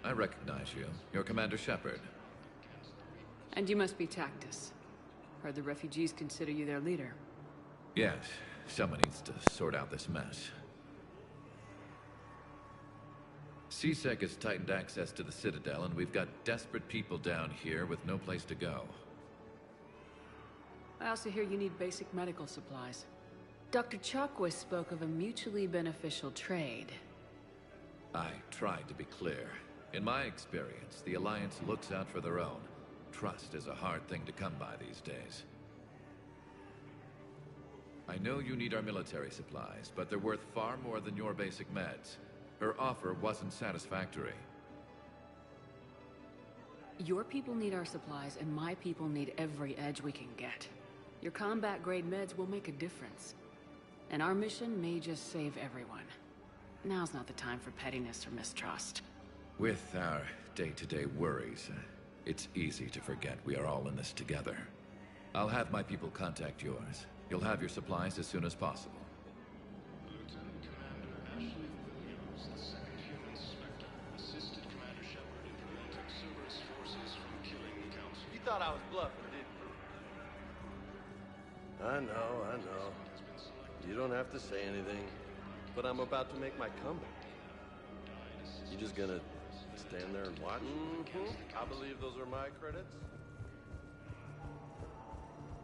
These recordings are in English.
I recognize you. You're Commander Shepard. And you must be Tactus. Heard the refugees consider you their leader. Yes, someone needs to sort out this mess. CSEC has tightened access to the Citadel, and we've got desperate people down here with no place to go. I also hear you need basic medical supplies. Dr. Chalkwis spoke of a mutually beneficial trade. I tried to be clear. In my experience, the Alliance looks out for their own. Trust is a hard thing to come by these days. I know you need our military supplies, but they're worth far more than your basic meds. Her offer wasn't satisfactory. Your people need our supplies, and my people need every edge we can get. Your combat-grade meds will make a difference. And our mission may just save everyone. Now's not the time for pettiness or mistrust. With our day-to-day worries, it's easy to forget we are all in this together. I'll have my people contact yours. You'll have your supplies as soon as possible. Lieutenant Commander Ashley Williams, the second human Spectre, assisted Commander Shepard in preventing Cerberus forces from killing the Council. You thought I was bluffing, didn't you? I know. You don't have to say anything, but I'm about to make my comeback. You just gonna stand there and watch? I believe those are my credits.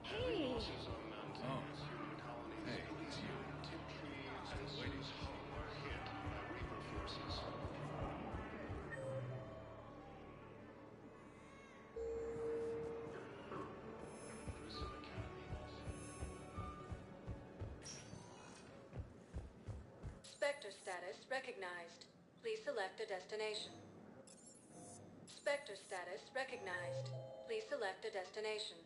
Hey! Oh. Hey, it's you. Waiting. Spectre status recognized. Please select a destination. Spectre status recognized. Please select a destination.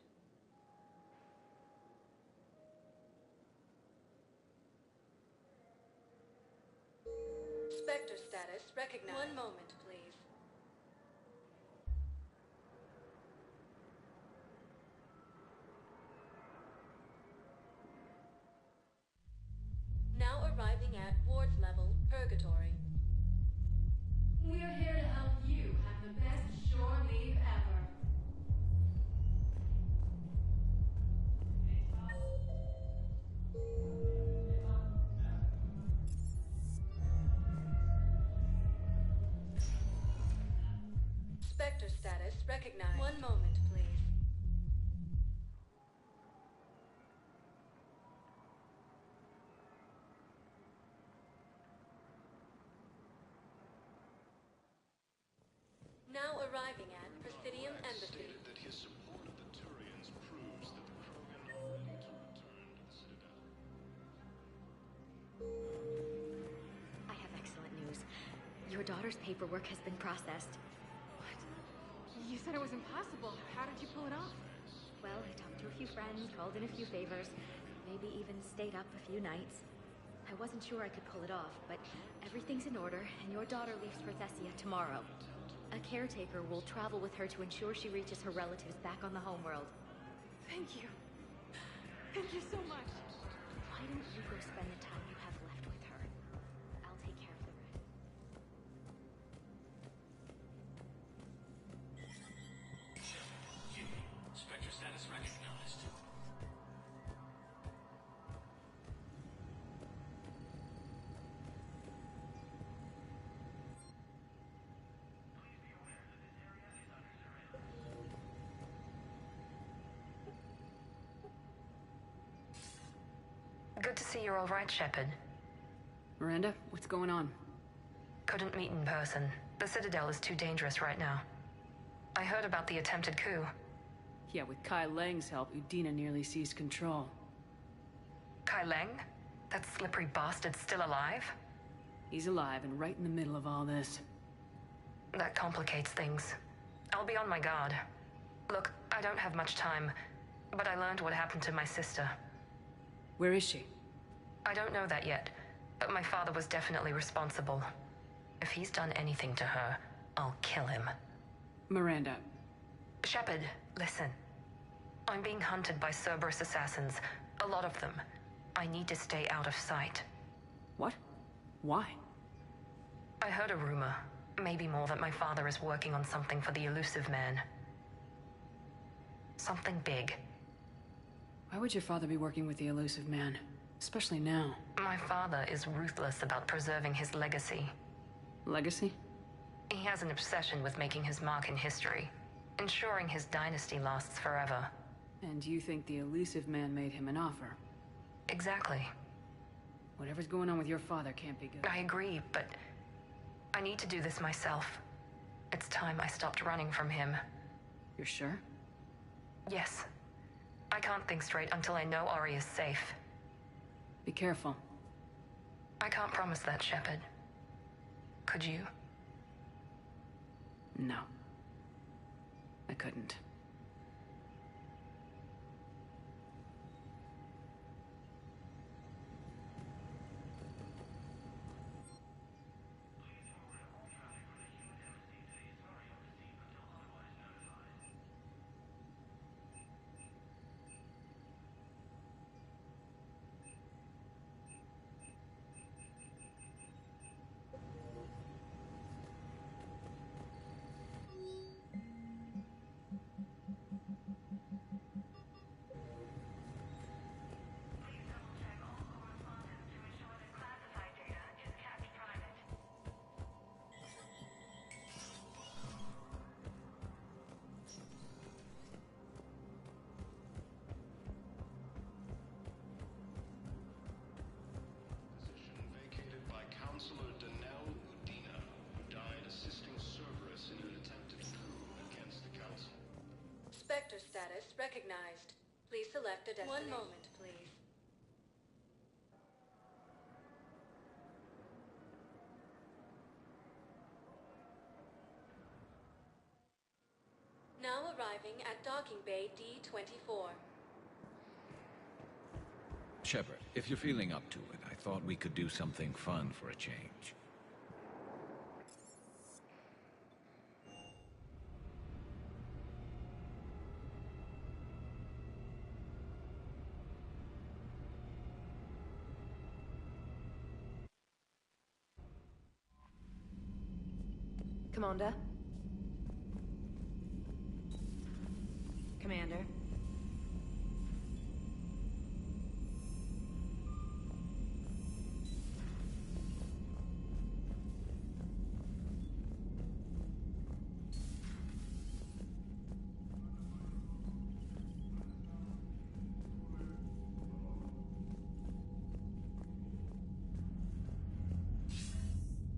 Spectre status recognized. One moment, please. Now arriving at Ward's level, Purgatory. We're here to help you have the best shore leave ever. Spectre status recognized. One moment, please. Now arriving at Presidium Embassy. Stated that his support of the Turians proves that the Krogan are ready to return to the Citadel. I have excellent news. Your daughter's paperwork has been processed. What? You said it was impossible. How did you pull it off? Well, I talked to a few friends, called in a few favors, maybe even stayed up a few nights. I wasn't sure I could pull it off, but everything's in order, and your daughter leaves for Thessia tomorrow. A caretaker will travel with her to ensure she reaches her relatives back on the homeworld. Thank you. Thank you so much. Why don't you go spend the time you have left with her? I'll take care of the rest. Spectre status recognized. Good to see you're all right, Shepard. Miranda, what's going on? Couldn't meet in person. The Citadel is too dangerous right now. I heard about the attempted coup. Yeah, with Kai Lang's help, Udina nearly seized control. Kai Leng? That slippery bastard's still alive? He's alive and right in the middle of all this. That complicates things. I'll be on my guard. Look, I don't have much time, but I learned what happened to my sister. Where is she? I don't know that yet, but my father was definitely responsible. If he's done anything to her, I'll kill him. Miranda. Shepard, listen. I'm being hunted by Cerberus assassins. A lot of them. I need to stay out of sight. What? Why? I heard a rumor. Maybe more that my father is working on something for the elusive man. Something big. Why would your father be working with the elusive man? Especially now. My father is ruthless about preserving his legacy. Legacy? He has an obsession with making his mark in history, ensuring his dynasty lasts forever. And you think the elusive man made him an offer? Exactly. Whatever's going on with your father can't be good. I agree, but I need to do this myself. It's time I stopped running from him. You're sure? Yes. I can't think straight until I know Ori is safe. Be careful. I can't promise that, Shepard. Could you? No. I couldn't. Spectre status recognized. Please select a destination. 1 moment, please. Now arriving at docking bay D-24. Shepard, if you're feeling up to it, I thought we could do something fun for a change. Commander? Commander?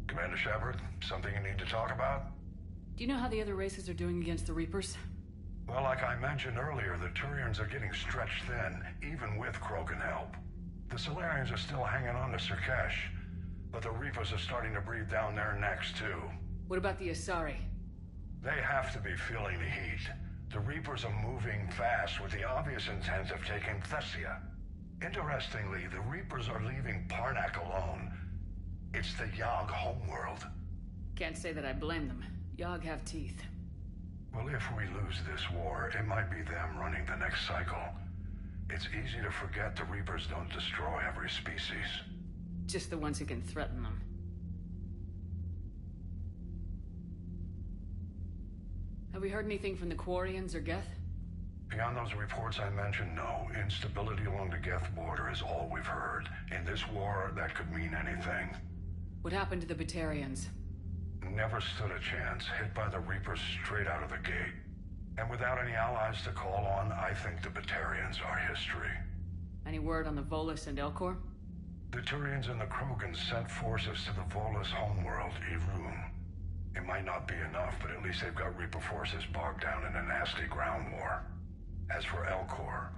Commander Shepard, something you need to talk about? Do you know how the other races are doing against the Reapers? Well, like I mentioned earlier, the Turians are getting stretched thin, even with Krogan help. The Solarians are still hanging on to Surkesh, but the Reapers are starting to breathe down their necks, too. What about the Asari? They have to be feeling the heat. The Reapers are moving fast with the obvious intent of taking Thessia. Interestingly, the Reapers are leaving Parnak alone. It's the Yogg homeworld. Can't say that I blame them. Yogg have teeth. Well, if we lose this war, it might be them running the next cycle. It's easy to forget the Reapers don't destroy every species. Just the ones who can threaten them. Have we heard anything from the Quarians or Geth? Beyond those reports I mentioned, no. Instability along the Geth border is all we've heard. In this war, that could mean anything. What happened to the Batarians? Never stood a chance, hit by the Reapers straight out of the gate. And without any allies to call on, I think the Batarians are history. Any word on the Volus and Elcor? The Turians and the Krogan sent forces to the Volus homeworld, Irun. It might not be enough, but at least they've got Reaper forces bogged down in a nasty ground war. As for Elcor,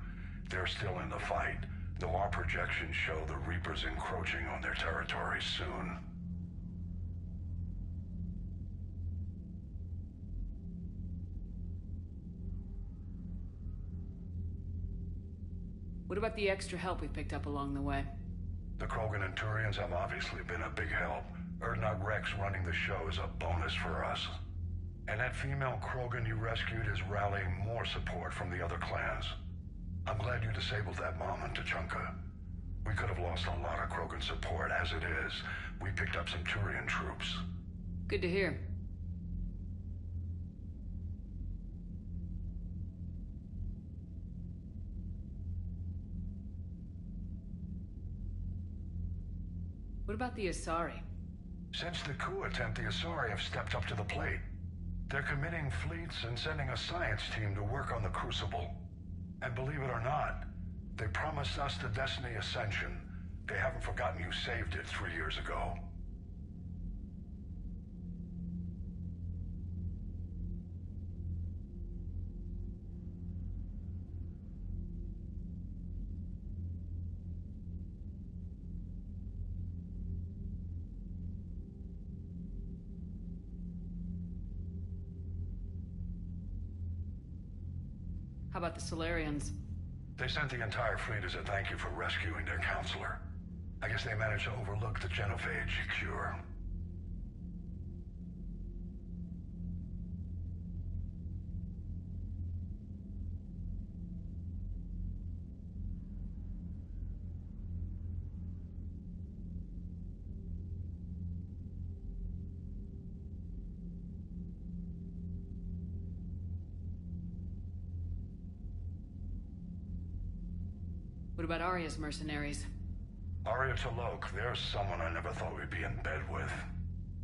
they're still in the fight, though our projections show the Reapers encroaching on their territory soon. What about the extra help we picked up along the way? The Krogan and Turians have obviously been a big help. Erdnot Rex running the show is a bonus for us. And that female Krogan you rescued is rallying more support from the other clans. I'm glad you disabled that mom in Tuchanka. We could have lost a lot of Krogan support. As it is, we picked up some Turian troops. Good to hear. What about the Asari? Since the coup attempt, the Asari have stepped up to the plate. They're committing fleets and sending a science team to work on the Crucible. And believe it or not, they promised us the Destiny Ascension. They haven't forgotten you saved it 3 years ago. How about the Solarians? They sent the entire fleet as a thank you for rescuing their counselor. I guess they managed to overlook the genophage cure. What about Arya's mercenaries? Arya T'Loak, there's someone I never thought we'd be in bed with.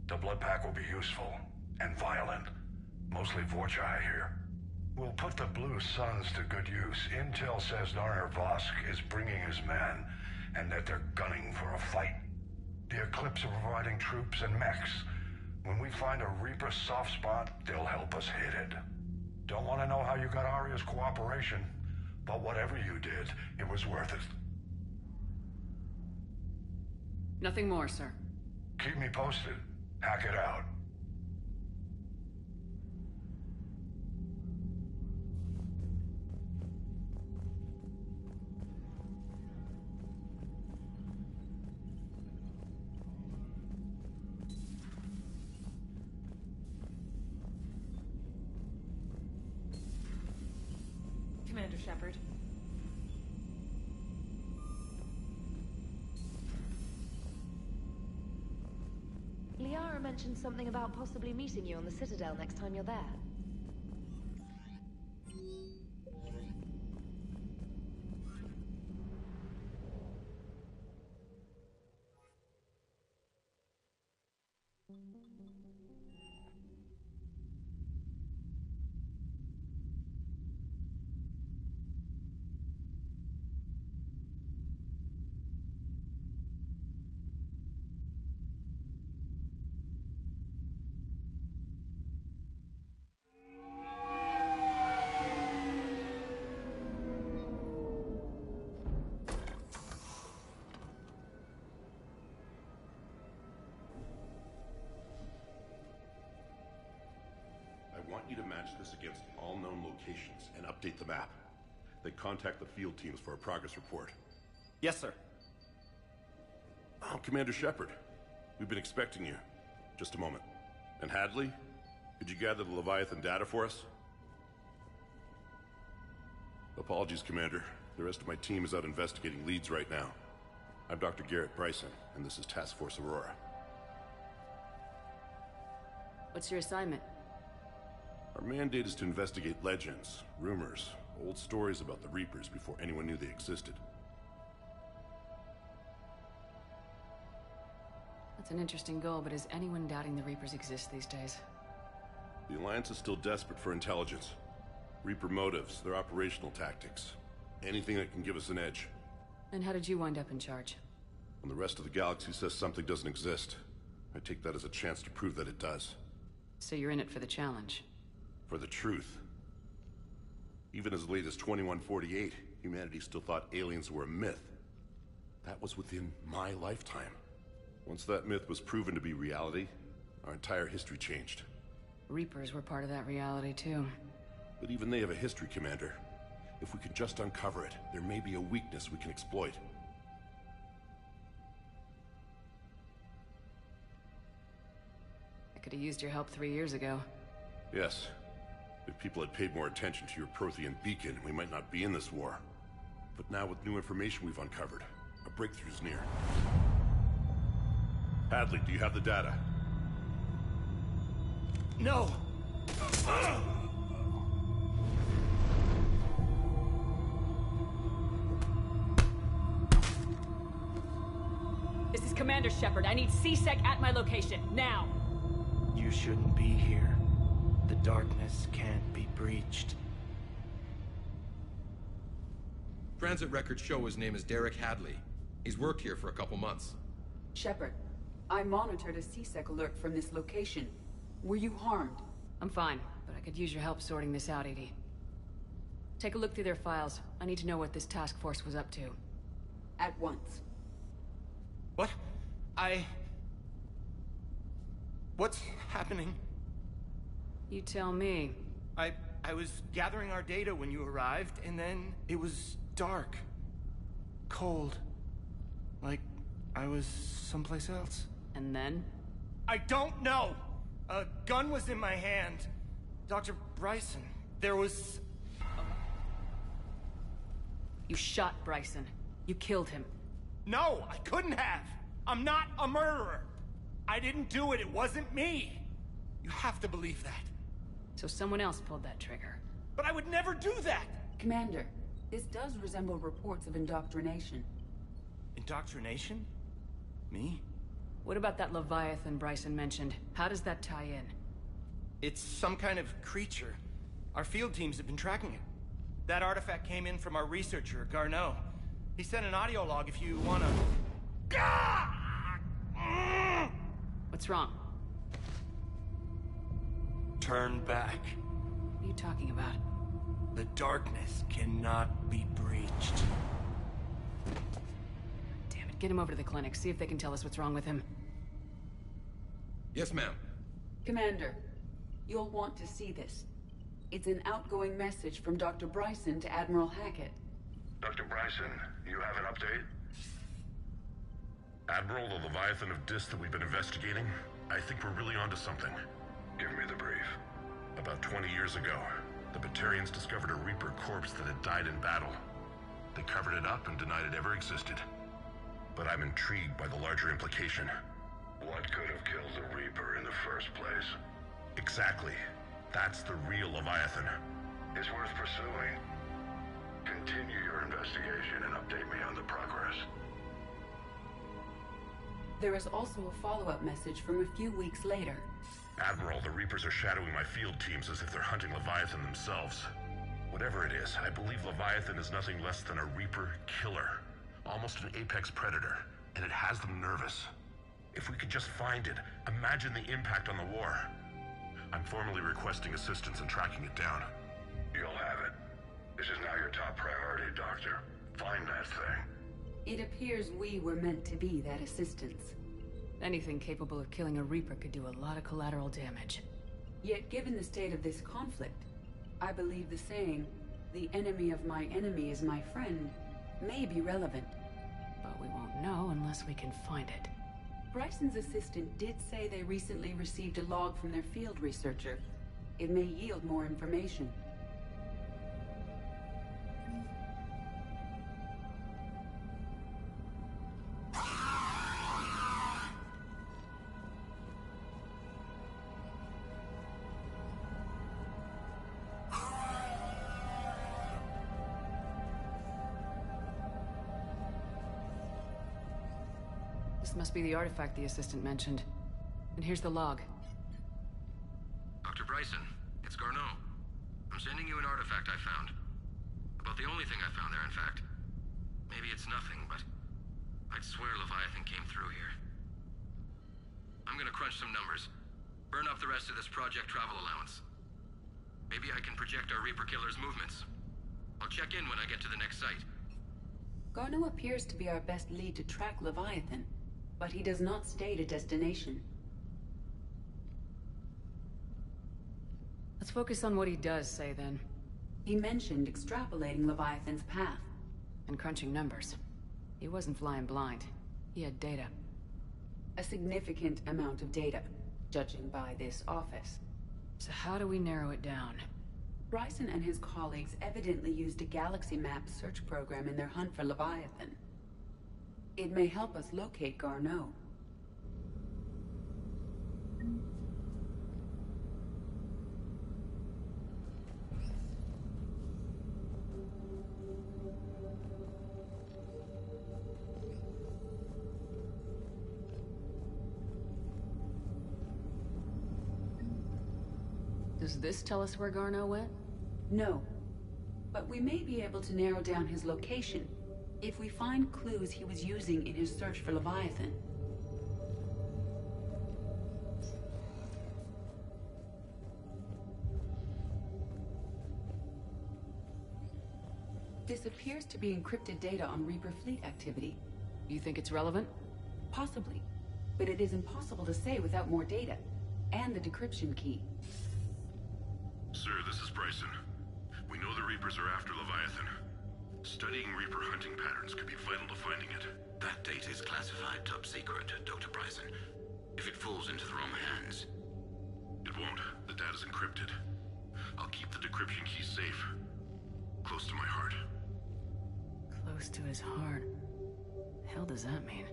The Blood Pack will be useful, and violent. Mostly Vorcha here. We'll put the Blue Suns to good use. Intel says Narner Vosk is bringing his men, and that they're gunning for a fight. The Eclipse are providing troops and mechs. When we find a Reaper soft spot, they'll help us hit it. Don't want to know how you got Arya's cooperation, but whatever you did, it was worth it. Nothing more, sir. Keep me posted. Hack it out. Commander Shepard. Liara mentioned something about possibly meeting you on the Citadel next time you're there. I want you to match this against all known locations and update the map. Then contact the field teams for a progress report. Yes, sir. Oh, Commander Shepard. We've been expecting you. Just a moment. And Hadley? Could you gather the Leviathan data for us? Apologies, Commander. The rest of my team is out investigating leads right now. I'm Dr. Garrett Bryson, and this is Task Force Aurora. What's your assignment? Our mandate is to investigate legends, rumors, old stories about the Reapers before anyone knew they existed. That's an interesting goal, but is anyone doubting the Reapers exist these days? The Alliance is still desperate for intelligence. Reaper motives, their operational tactics. Anything that can give us an edge. And how did you wind up in charge? When the rest of the galaxy says something doesn't exist, I take that as a chance to prove that it does. So you're in it for the challenge? For the truth. Even as late as 2148, humanity still thought aliens were a myth. That was within my lifetime. Once that myth was proven to be reality, our entire history changed. Reapers were part of that reality, too. But even they have a history, Commander. If we can just uncover it, there may be a weakness we can exploit. I could have used your help 3 years ago. Yes. If people had paid more attention to your Prothean beacon, we might not be in this war. But now with new information we've uncovered, a breakthrough's near. Hadley, do you have the data? No! This is Commander Shepard. I need C-Sec at my location, now! You shouldn't be here. The darkness can't be breached. Transit records show his name is Derek Hadley. He's worked here for a couple months. Shepard, I monitored a C-Sec alert from this location. Were you harmed? I'm fine, but I could use your help sorting this out, EDI. Take a look through their files. I need to know what this task force was up to. At once. What? What's happening? You tell me. I was gathering our data when you arrived, and then it was dark. Cold. Like I was someplace else. And then? I don't know! A gun was in my hand. Dr. Bryson, there was... You shot Bryson. You killed him. No, I couldn't have! I'm not a murderer! I didn't do it, it wasn't me! You have to believe that. So someone else pulled that trigger. But I would never do that! Commander, this does resemble reports of indoctrination. Indoctrination? Me? What about that Leviathan Bryson mentioned? How does that tie in? It's some kind of creature. Our field teams have been tracking it. That artifact came in from our researcher, Garneau. He sent an audio log if you wanna... What's wrong? Turn back. What are you talking about? The darkness cannot be breached. Damn it, get him over to the clinic. See if they can tell us what's wrong with him. Yes, ma'am. Commander, you'll want to see this. It's an outgoing message from Dr. Bryson to Admiral Hackett. Dr. Bryson, you have an update? Admiral, the Leviathan of Dis that we've been investigating, I think we're really onto something. Give me the brief. About 20 years ago, the Batarians discovered a Reaper corpse that had died in battle. They covered it up and denied it ever existed. But I'm intrigued by the larger implication. What could have killed the Reaper in the first place? Exactly. That's the real Leviathan. It's worth pursuing. Continue your investigation and update me on the progress. There is also a follow-up message from a few weeks later. Admiral, the Reapers are shadowing my field teams as if they're hunting Leviathan themselves. Whatever it is, I believe Leviathan is nothing less than a Reaper killer. Almost an apex predator, and it has them nervous. If we could just find it, imagine the impact on the war. I'm formally requesting assistance in tracking it down. You'll have it. This is now your top priority, Doctor. Find that thing. It appears we were meant to be that assistance. Anything capable of killing a Reaper could do a lot of collateral damage. Yet given the state of this conflict, I believe the saying, "The enemy of my enemy is my friend," may be relevant. But we won't know unless we can find it. Bryson's assistant did say they recently received a log from their field researcher. It may yield more information. This must be the artifact the assistant mentioned. And here's the log. Dr. Bryson, it's Garneau. I'm sending you an artifact I found. About the only thing I found there, in fact. Maybe it's nothing, but I'd swear Leviathan came through here. I'm gonna crunch some numbers. Burn up the rest of this project travel allowance. Maybe I can project our Reaper killer's movements. I'll check in when I get to the next site. Garneau appears to be our best lead to track Leviathan, but he does not state a destination. Let's focus on what he does say, then. He mentioned extrapolating Leviathan's path. And crunching numbers. He wasn't flying blind. He had data. A significant amount of data, judging by this office. So how do we narrow it down? Bryson and his colleagues evidently used a galaxy map search program in their hunt for Leviathan. It may help us locate Garneau. Does this tell us where Garneau went? No. But we may be able to narrow down his location if we find clues he was using in his search for Leviathan. This appears to be encrypted data on Reaper fleet activity. You think it's relevant? Possibly. But it is impossible to say without more data. And the decryption key. Sir, this is Bryson. We know the Reapers are after Leviathan. Studying Reaper hunting patterns could be vital to finding it. That data is classified top secret, Dr. Bryson. If it falls into the wrong hands... It won't. The data's encrypted. I'll keep the decryption key safe. Close to my heart. Close to his heart. The hell does that mean?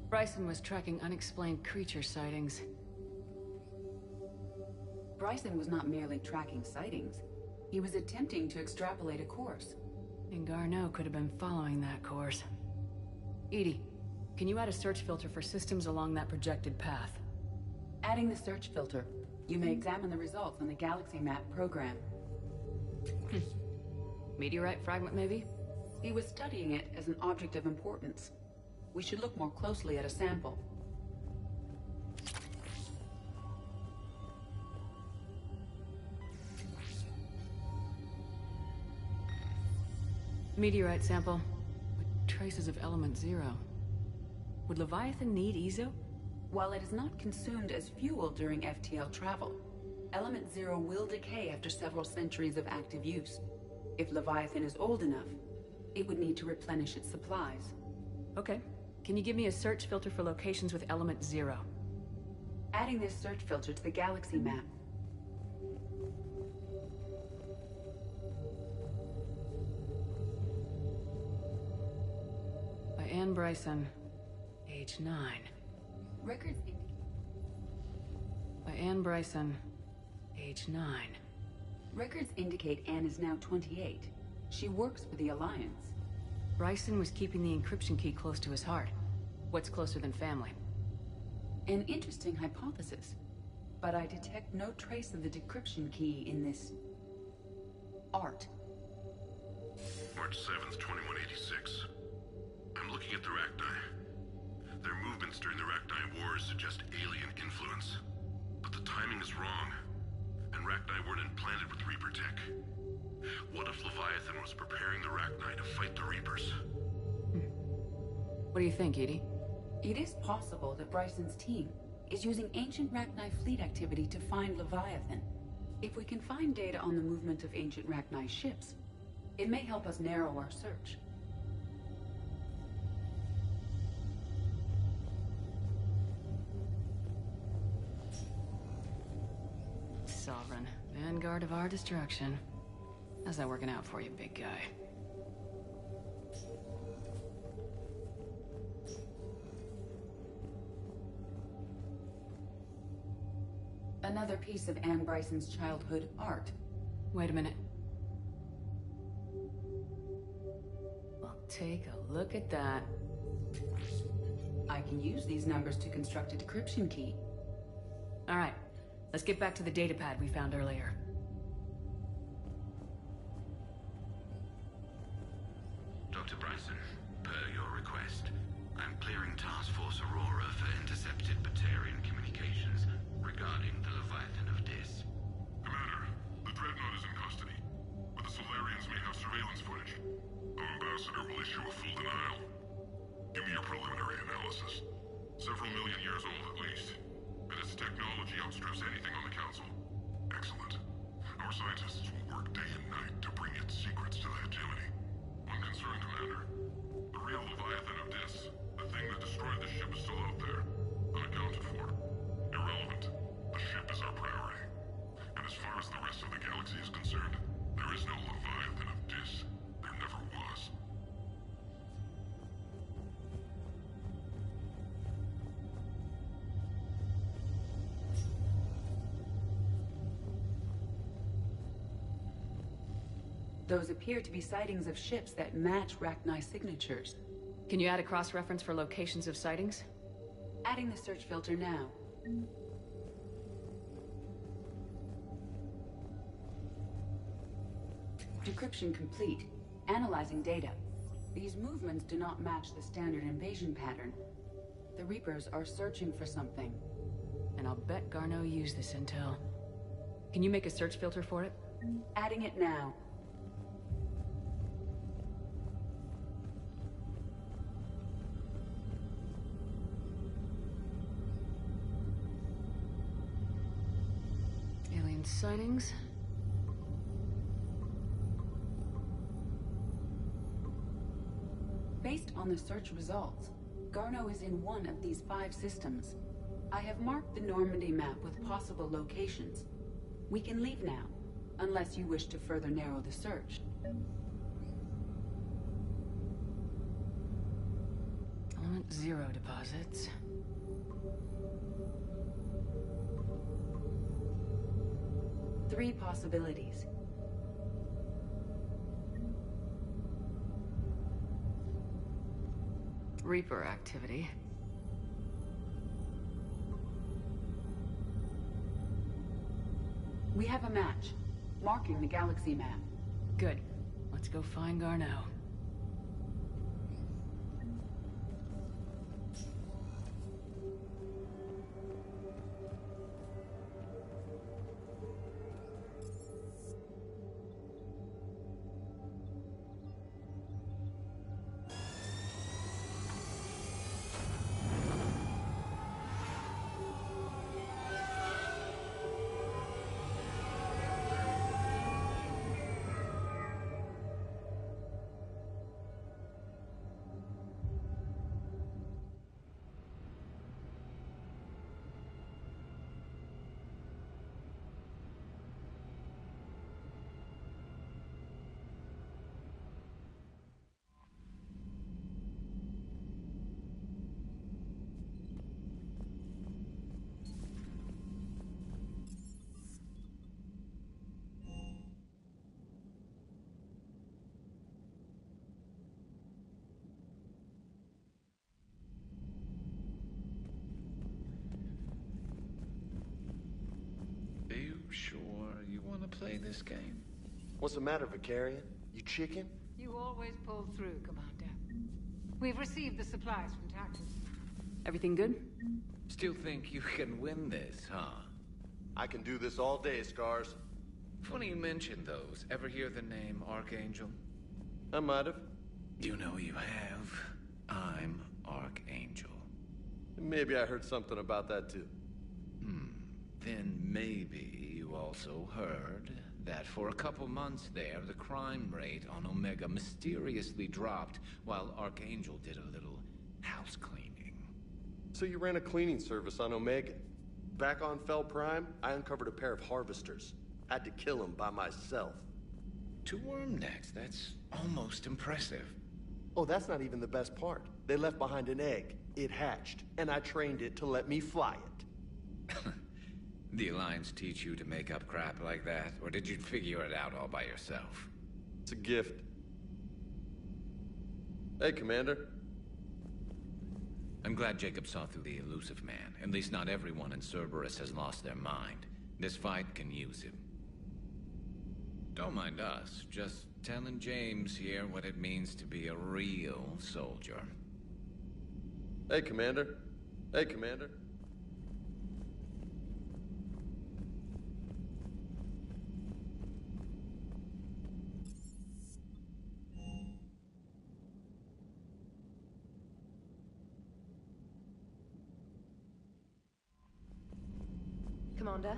Bryson was tracking unexplained creature sightings. Bryson was not merely tracking sightings. He was attempting to extrapolate a course. And Garneau could have been following that course. EDI, can you add a search filter for systems along that projected path? Adding the search filter, you may examine the results on the Galaxy Map program. Meteorite fragment, maybe? He was studying it as an object of importance. We should look more closely at a sample. Meteorite sample with traces of element 0. Would Leviathan need Ezo? While it is not consumed as fuel during FTL travel, element 0 will decay after several centuries of active use. If Leviathan is old enough, it would need to replenish its supplies. Okay. Can you give me a search filter for locations with element 0? Adding this search filter to the Galaxy Map. By Anne Bryson, age 9. Records By Anne Bryson, age 9. Records indicate Anne is now 28. She works for the Alliance. Bryson was keeping the encryption key close to his heart. What's closer than family? An interesting hypothesis. But I detect no trace of the decryption key in this... art. March 7th, 2186. I'm looking at the Rachni. Their movements during the Rachni Wars suggest alien influence. But the timing is wrong. And Rachni weren't implanted with Reaper tech. What if Leviathan was preparing the Rachni to fight the Reapers? What do you think, EDI? It is possible that Bryson's team is using ancient Rachni fleet activity to find Leviathan. If we can find data on the movement of ancient Rachni ships, it may help us narrow our search. Sovereign, vanguard of our destruction. How's that working out for you, big guy? Another piece of Anne Bryson's childhood art. Wait a minute. Well, take a look at that. I can use these numbers to construct a decryption key. All right, let's get back to the datapad we found earlier. Dr. Bryson, per your request, I'm clearing Task Force Aurora for intercepted Batarian communications regarding the Leviathan of Dis. Commander, the Dreadnought is in custody, but the Solarians may have surveillance footage. Our ambassador will issue a full denial. Give me your preliminary analysis. Several million years old at least, and its technology outstrips anything on the Council. Excellent. Our scientists will work day and night to bring its secrets to the hegemony. One concern, Commander. The real Leviathan of Dis, the thing that destroyed the ship, is still out there, unaccounted for. Irrelevant. The ship is our priority. And as far as the rest of the galaxy is concerned, there is no Leviathan of Dis. There never was. Those appear to be sightings of ships that match Rachni's signatures. Can you add a cross-reference for locations of sightings? Adding the search filter now. Decryption complete. Analyzing data. These movements do not match the standard invasion pattern. The Reapers are searching for something. And I'll bet Garneau used this intel. Can you make a search filter for it? Adding it now. Alien sightings. Based on the search results, Garneau is in one of these 5 systems. I have marked the Normandy map with possible locations. We can leave now, unless you wish to further narrow the search. Element 0 deposits. Three possibilities. Reaper activity. We have a match, marking the galaxy map. Good. Let's go find Garneau. Are you sure you want to play this game? What's the matter, Vicarian? You chicken? You always pull through, Commander. We've received the supplies from Tactus. Everything good? Still think you can win this, huh? I can do this all day, Scars. Funny you mention those. Ever hear the name Archangel? I might have. You know you have. I'm Archangel. Maybe I heard something about that too. Then maybe you also heard that for a couple months there, the crime rate on Omega mysteriously dropped while Archangel did a little house cleaning. So you ran a cleaning service on Omega. Back on Fel Prime, I uncovered a pair of harvesters. Had to kill them by myself. 2 worm necks, that's almost impressive. Oh, that's not even the best part. They left behind an egg. It hatched, and I trained it to let me fly it. The Alliance teach you to make up crap like that, or did you figure it out all by yourself? It's a gift. Hey, Commander. I'm glad Jacob saw through the elusive man. At least not everyone in Cerberus has lost their mind. This fight can use him. Don't mind us, just telling James here what it means to be a real soldier. Hey, Commander. Hey, Commander. Commander?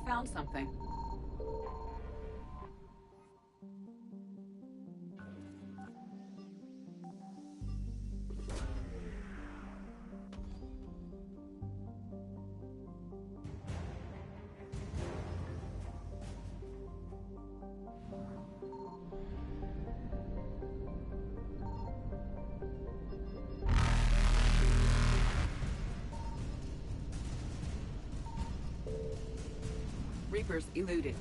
found something. Reapers eluded.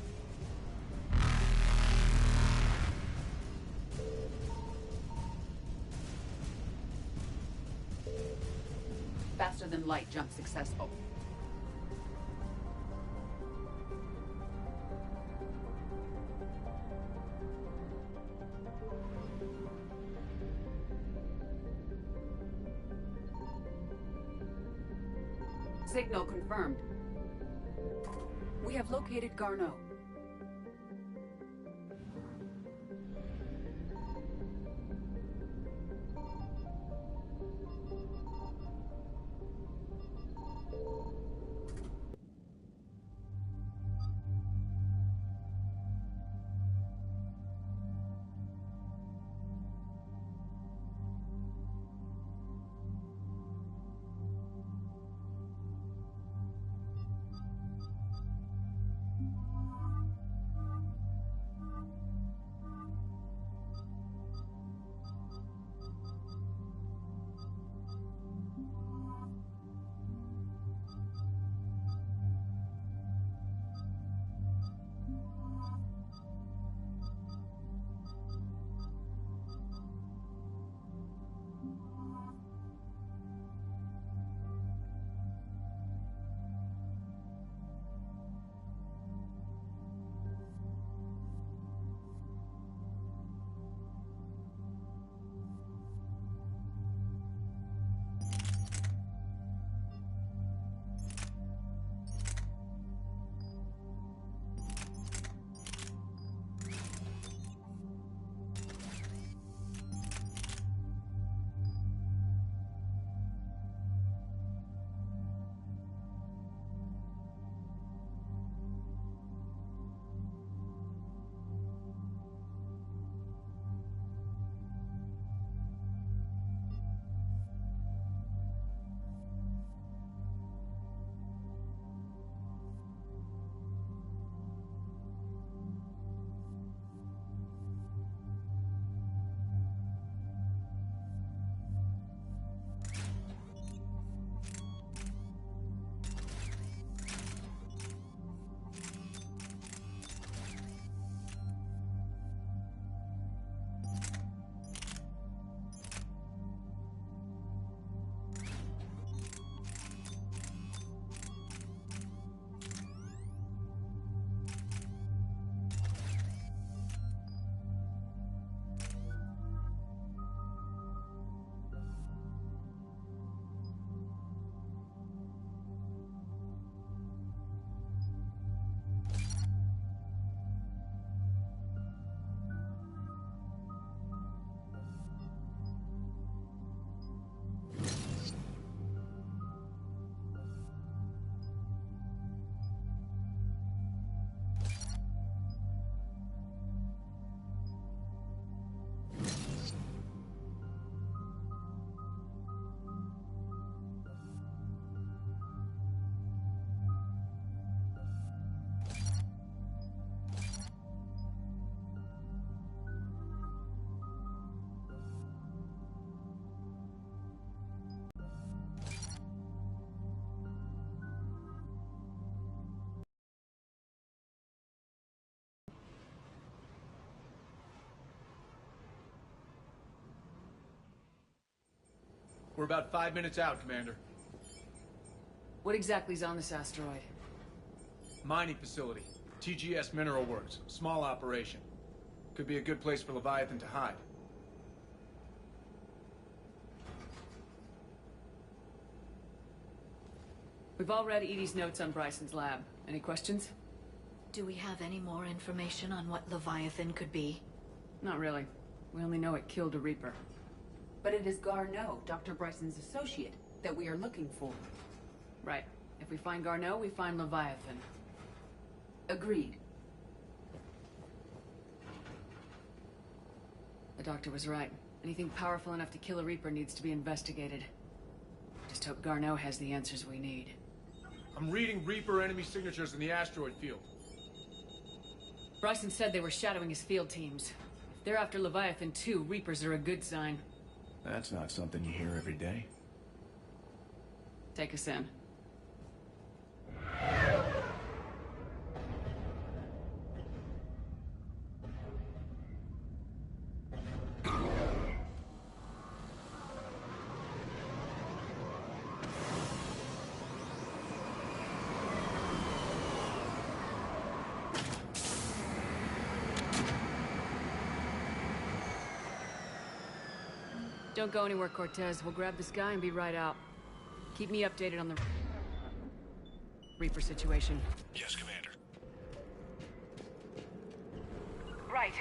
Faster than light jump successful. Signal confirmed. We have located Garneau. We're about 5 minutes out, Commander. What exactly is on this asteroid? Mining facility. TGS Mineral Works. Small operation. Could be a good place for Leviathan to hide. We've all read Edie's notes on Bryson's lab. Any questions? Do we have any more information on what Leviathan could be? Not really. We only know it killed a Reaper. But it is Garneau, Dr. Bryson's associate, that we are looking for. Right. If we find Garneau, we find Leviathan. Agreed. The doctor was right. Anything powerful enough to kill a Reaper needs to be investigated. Just hope Garneau has the answers we need. I'm reading Reaper enemy signatures in the asteroid field. Bryson said they were shadowing his field teams. If they're after Leviathan too, Reapers are a good sign. That's not something you hear every day. Take us in. Don't go anywhere, Cortez. We'll grab this guy and be right out. Keep me updated on the Reaper situation. Yes, Commander. Right.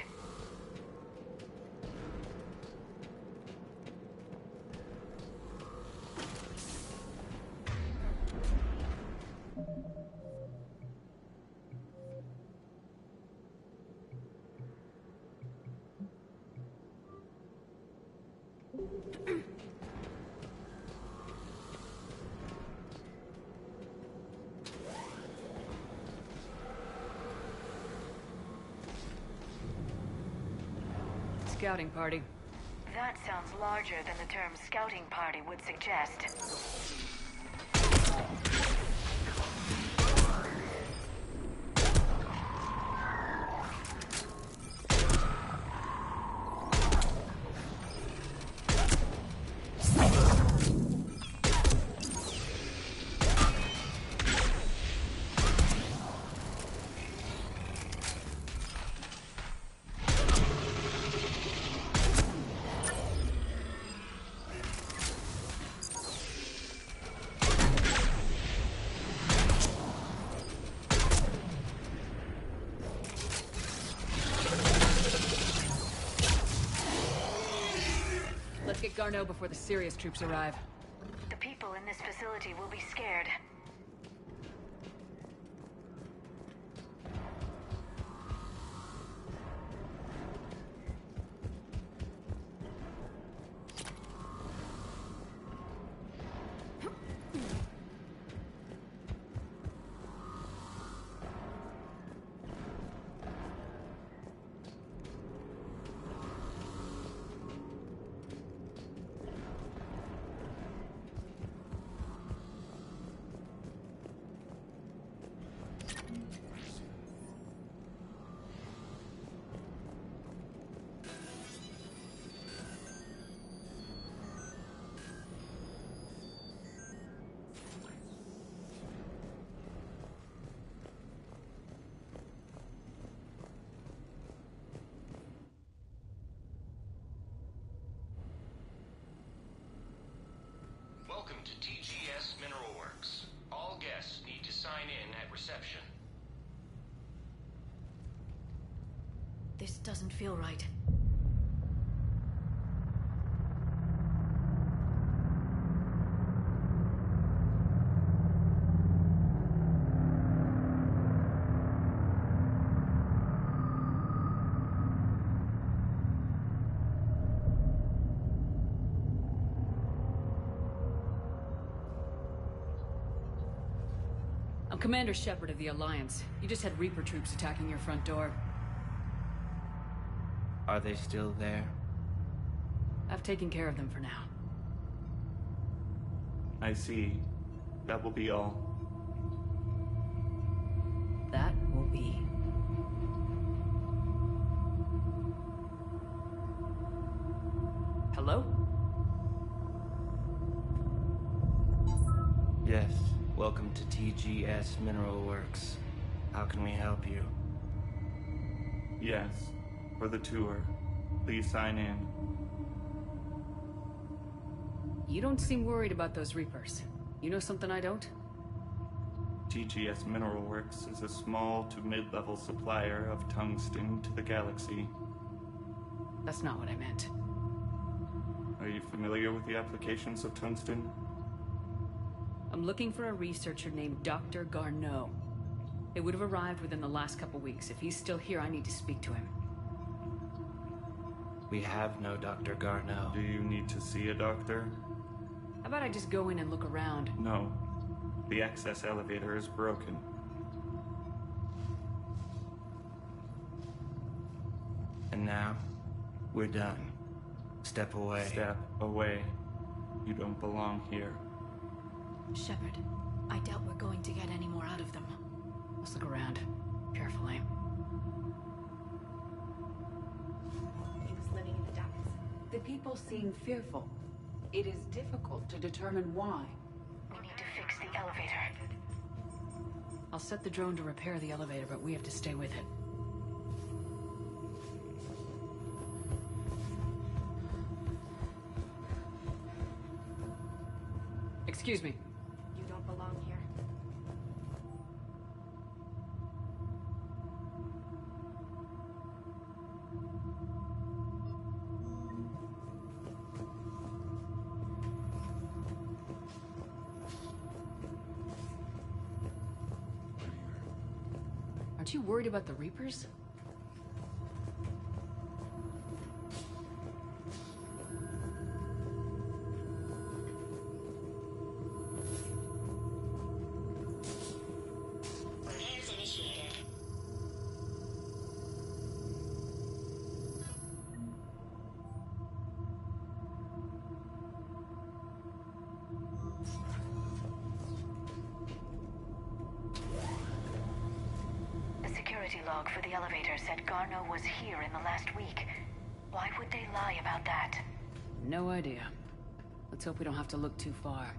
Scouting party. That sounds larger than the term scouting party would suggest. Let's get Garneau before the serious troops arrive. The people in this facility will be scared. Welcome to TGS Mineral Works. All guests need to sign in at reception. This doesn't feel right. I'm Commander Shepard of the Alliance. You just had Reaper troops attacking your front door. Are they still there? I've taken care of them for now. I see. That will be all. That will be. Hello? Yes. Welcome to TGS Mineral Works. How can we help you? Yes, for the tour. Please sign in. You don't seem worried about those Reapers. You know something I don't? TGS Mineral Works is a small to mid-level supplier of tungsten to the galaxy. That's not what I meant. Are you familiar with the applications of tungsten? I'm looking for a researcher named Dr. Garneau. It would have arrived within the last couple weeks. If he's still here, I need to speak to him. We have no Dr. Garneau. Do you need to see a doctor? How about I just go in and look around? No. The access elevator is broken. And now, we're done. Step away. Step away. You don't belong here. Shepard, I doubt we're going to get any more out of them. Let's look around. Carefully. Things living in the depths. The people seem fearful. It is difficult to determine why. We need to fix the elevator. I'll set the drone to repair the elevator, but we have to stay with it. Excuse me. You don't belong here. Aren't you worried about the Reapers? Log for the elevator said Garneau was here in the last week. Why would they lie about that? No idea. Let's hope we don't have to look too far.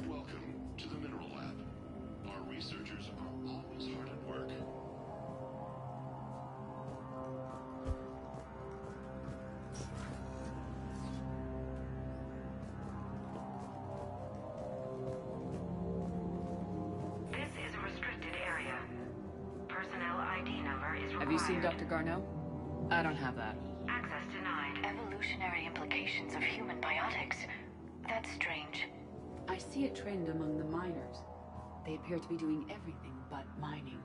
Welcome to the Mineral Lab. Our researchers are always hard at work. This is a restricted area. Personnel ID number is required. Have you seen Dr. Garneau? I don't have that. Access denied. Evolutionary implications of human biotics. That's strange. I see a trend among the miners. They appear to be doing everything but mining.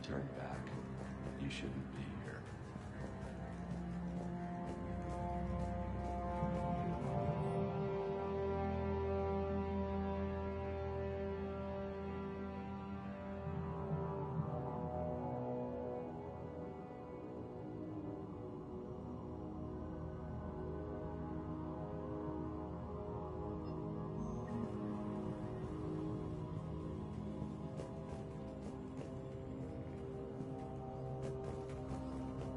Turn back. You shouldn't be here.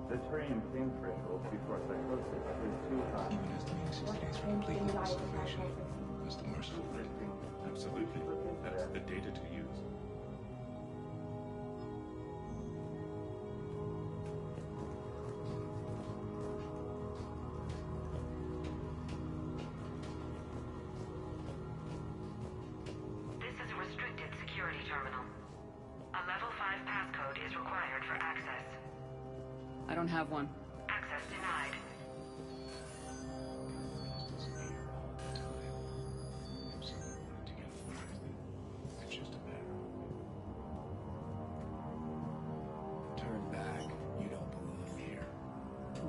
The terrain pain threshold before psychosis is too high. Even as the being 6 days from completing this operation, is the merciful fate. Absolutely. That's the data to use. This is a restricted security terminal. A level 5 passcode is required for access. I don't have one. Access denied. It's just a matter. Turn back. You don't belong here.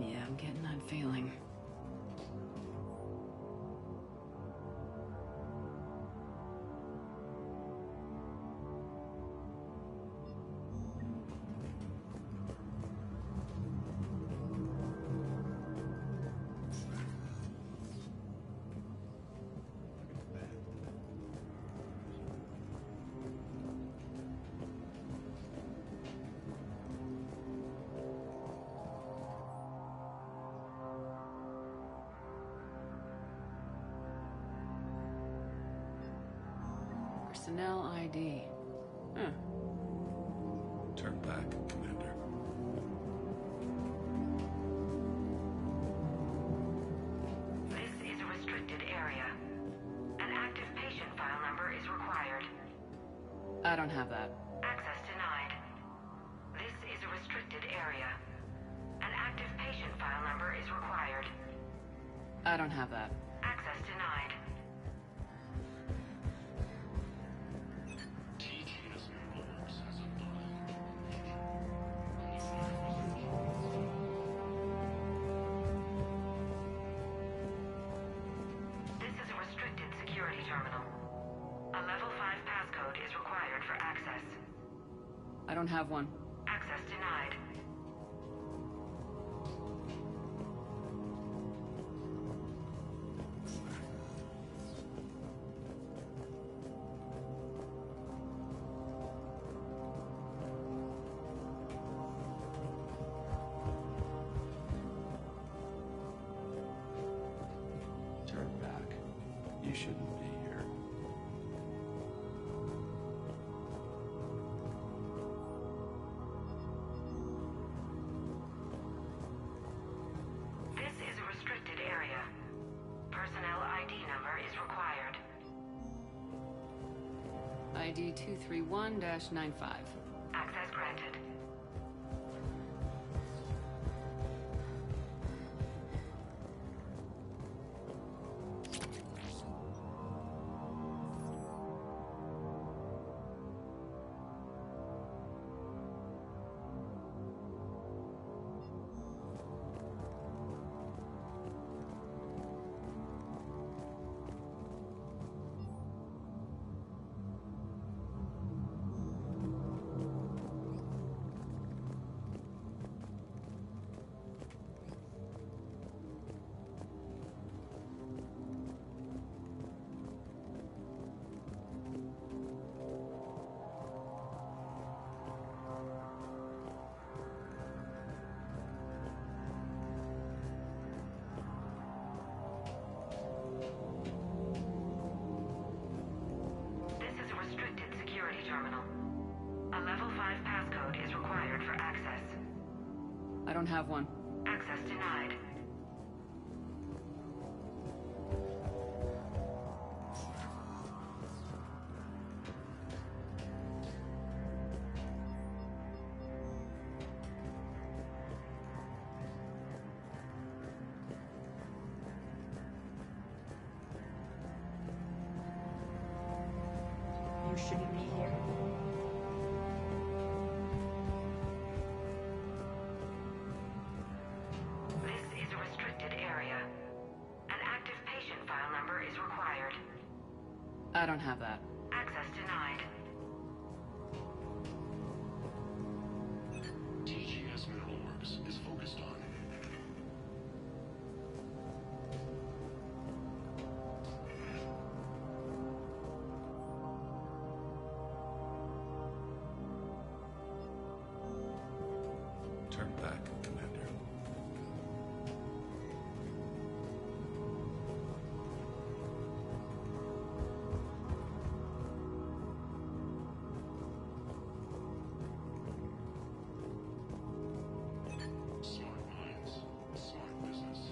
Yeah, I'm getting that feeling. Personnel ID. Huh. Turn back, Commander. This is a restricted area. An active patient file number is required. I don't have that. Access denied. This is a restricted area. An active patient file number is required. I don't have that. Access denied. TGS Mineralworks has a bug. This is a restricted security terminal. A level 5 passcode is required for access. I don't have one. Access denied. Turn back. You shouldn't be here. This is a restricted area. Personnel ID number is required. ID 231-95. Access granted. This is a restricted security terminal. A level 5 passcode is required for access. I don't have one. Access denied. You shouldn't be here. This is a restricted area. An active patient file number is required. I don't have that. Access denied. TGS Mineralworks is focused on Turn back, Commander. smart minds, smart business.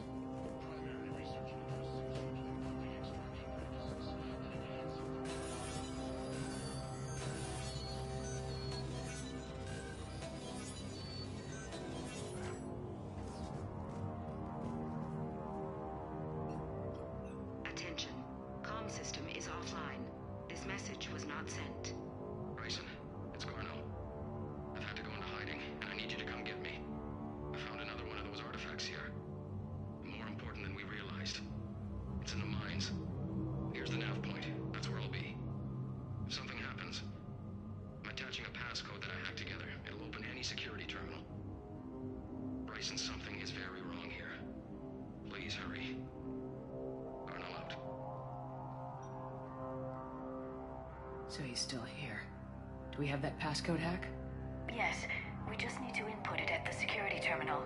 Primary research interests include the extraction practices and enhancing Attention. Comm system is offline. This message was not sent. Bryson, it's Garno. I've had to go into hiding, and I need you to come get me. I found another one of those artifacts here. More important than we realized. It's in the mines. Here's the nav point. That's where I'll be. If something happens, I'm attaching a passcode that I hacked together. It'll open any security terminal. Bryson, something is very wrong here. Please hurry. Garno out. So he's still here. Do we have that passcode hack? Yes, we just need to input it at the security terminal.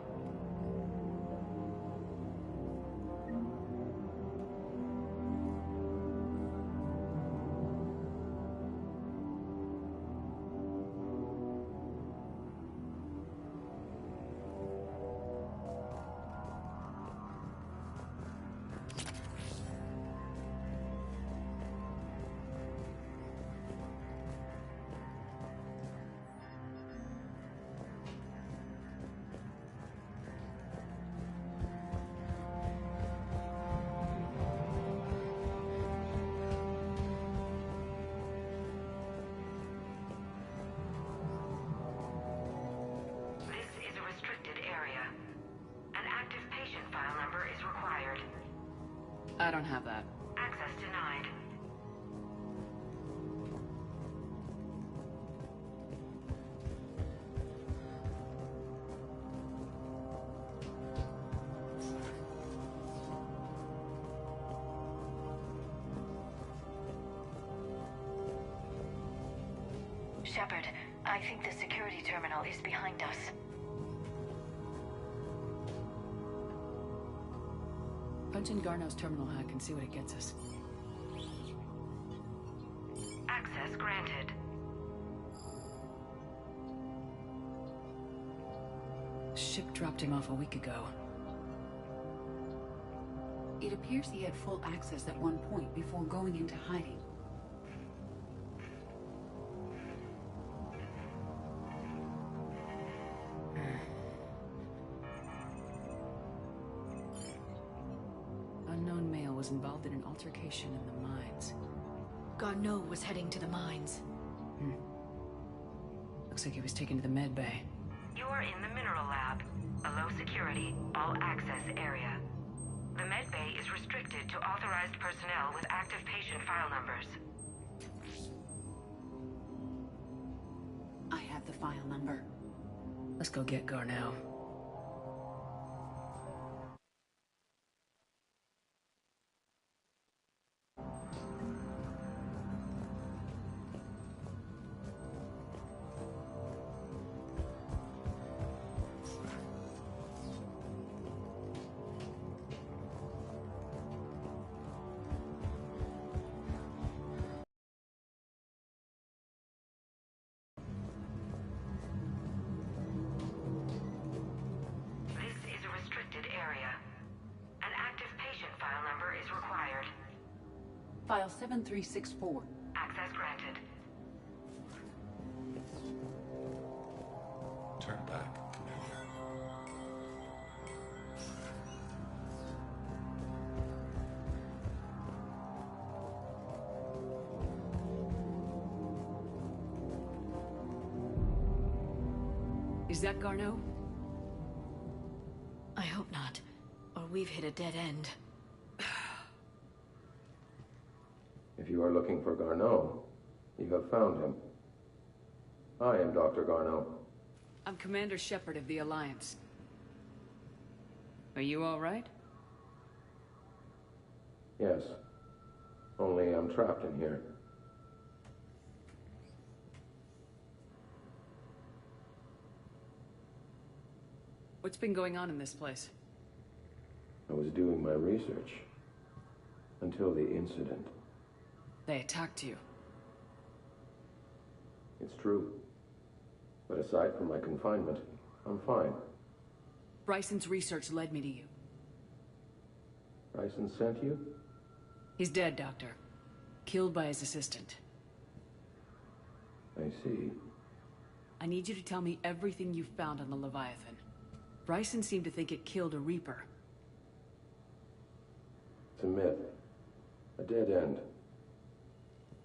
I don't have that. Access denied. Shepard, I think the security terminal is behind us. Punch in Garneau's terminal hack and see what it gets us. Access granted. Ship dropped him off a week ago. It appears he had full access at one point before going into hiding. Unknown male was involved in an altercation in the mines. Garneau was heading to the mines. Looks like he was taken to the med bay. You are in the mineral lab, a low security, all access area. The med bay is restricted to authorized personnel with active patient file numbers. I have the file number. Let's go get Garneau. File 7364. Access granted. Turn back. Is that Garneau? I hope not. Or we've hit a dead end. If you are looking for Garneau, you have found him. I am Dr. Garneau. I'm Commander Shepard of the Alliance. Are you all right? Yes. Only I'm trapped in here. What's been going on in this place? I was doing my research. Until the incident. They attacked you. It's true. But aside from my confinement, I'm fine. Bryson's research led me to you. Bryson sent you? He's dead, Doctor. Killed by his assistant. I see. I need you to tell me everything you found on the Leviathan. Bryson seemed to think it killed a Reaper. It's a myth. A dead end.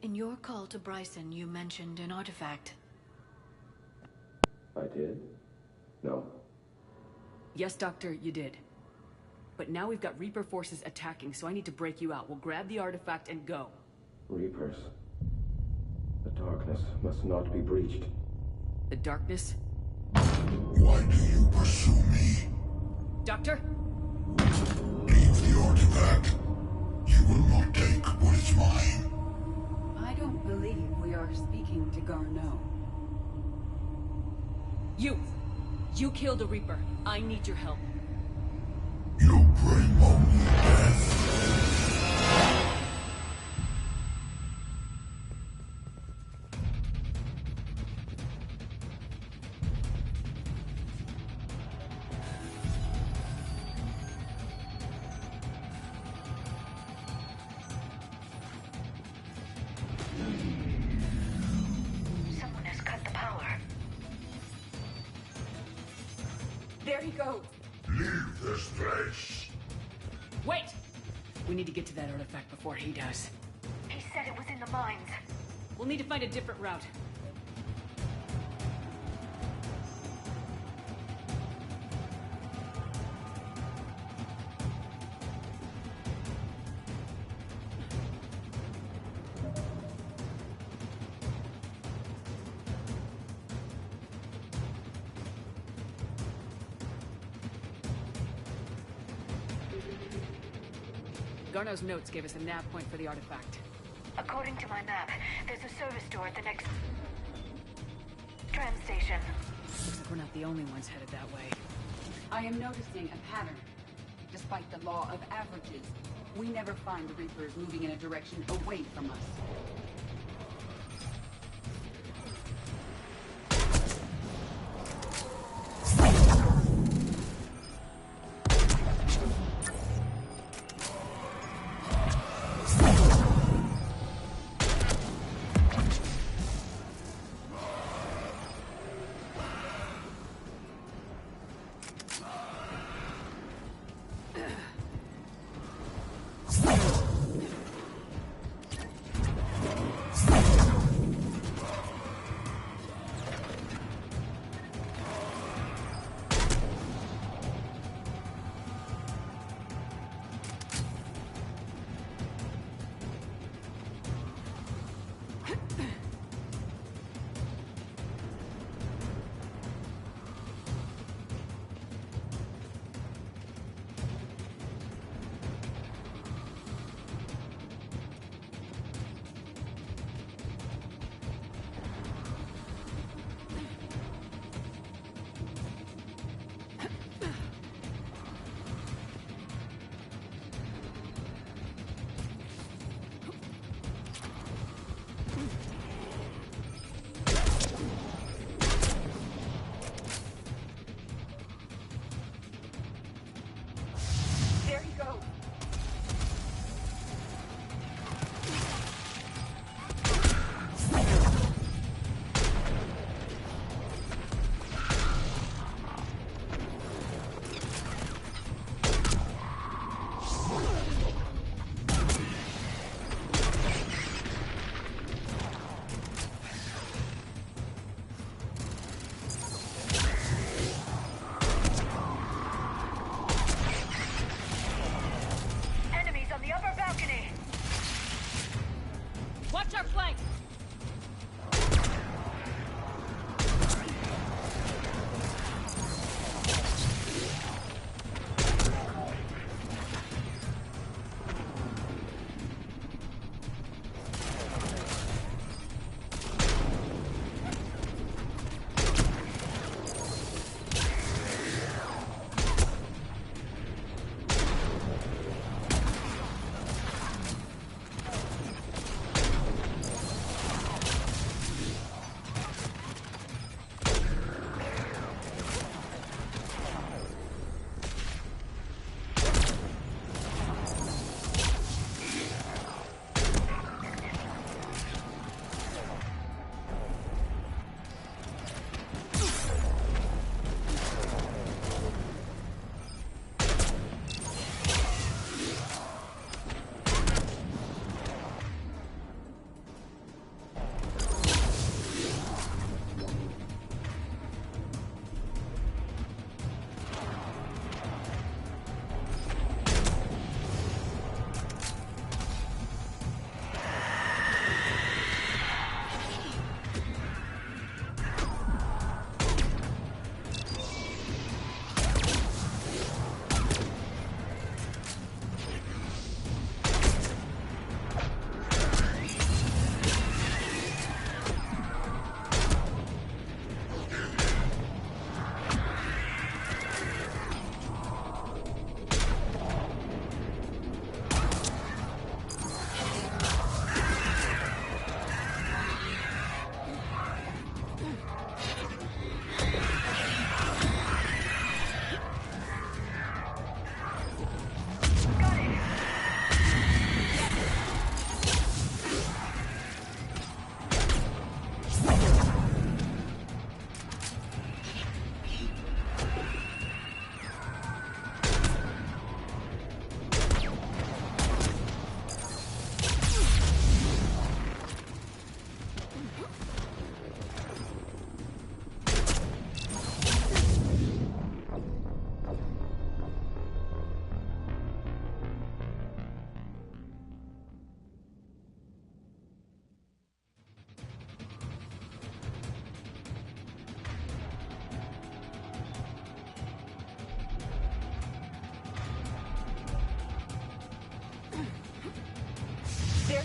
In your call to Bryson, you mentioned an artifact. I did? No. Yes, Doctor, you did. But now we've got Reaper forces attacking, so I need to break you out. We'll grab the artifact and go. Reapers. The darkness must not be breached. The darkness? Why do you pursue me? Doctor? Leave the artifact. You will not take what is mine. I don't believe we are speaking to Garneau. You killed a Reaper. I need your help. You bring only death. Someone has cut the power. There he goes. Leave this place. Wait! We need to get to that artifact before he does. He said it was in the mines. We'll need to find a different route. Garneau's notes gave us a nav point for the artifact. According to my map, there's a service door at the next tram station. Looks like we're not the only ones headed that way. I am noticing a pattern. Despite the law of averages, we never find the Reapers moving in a direction away from us.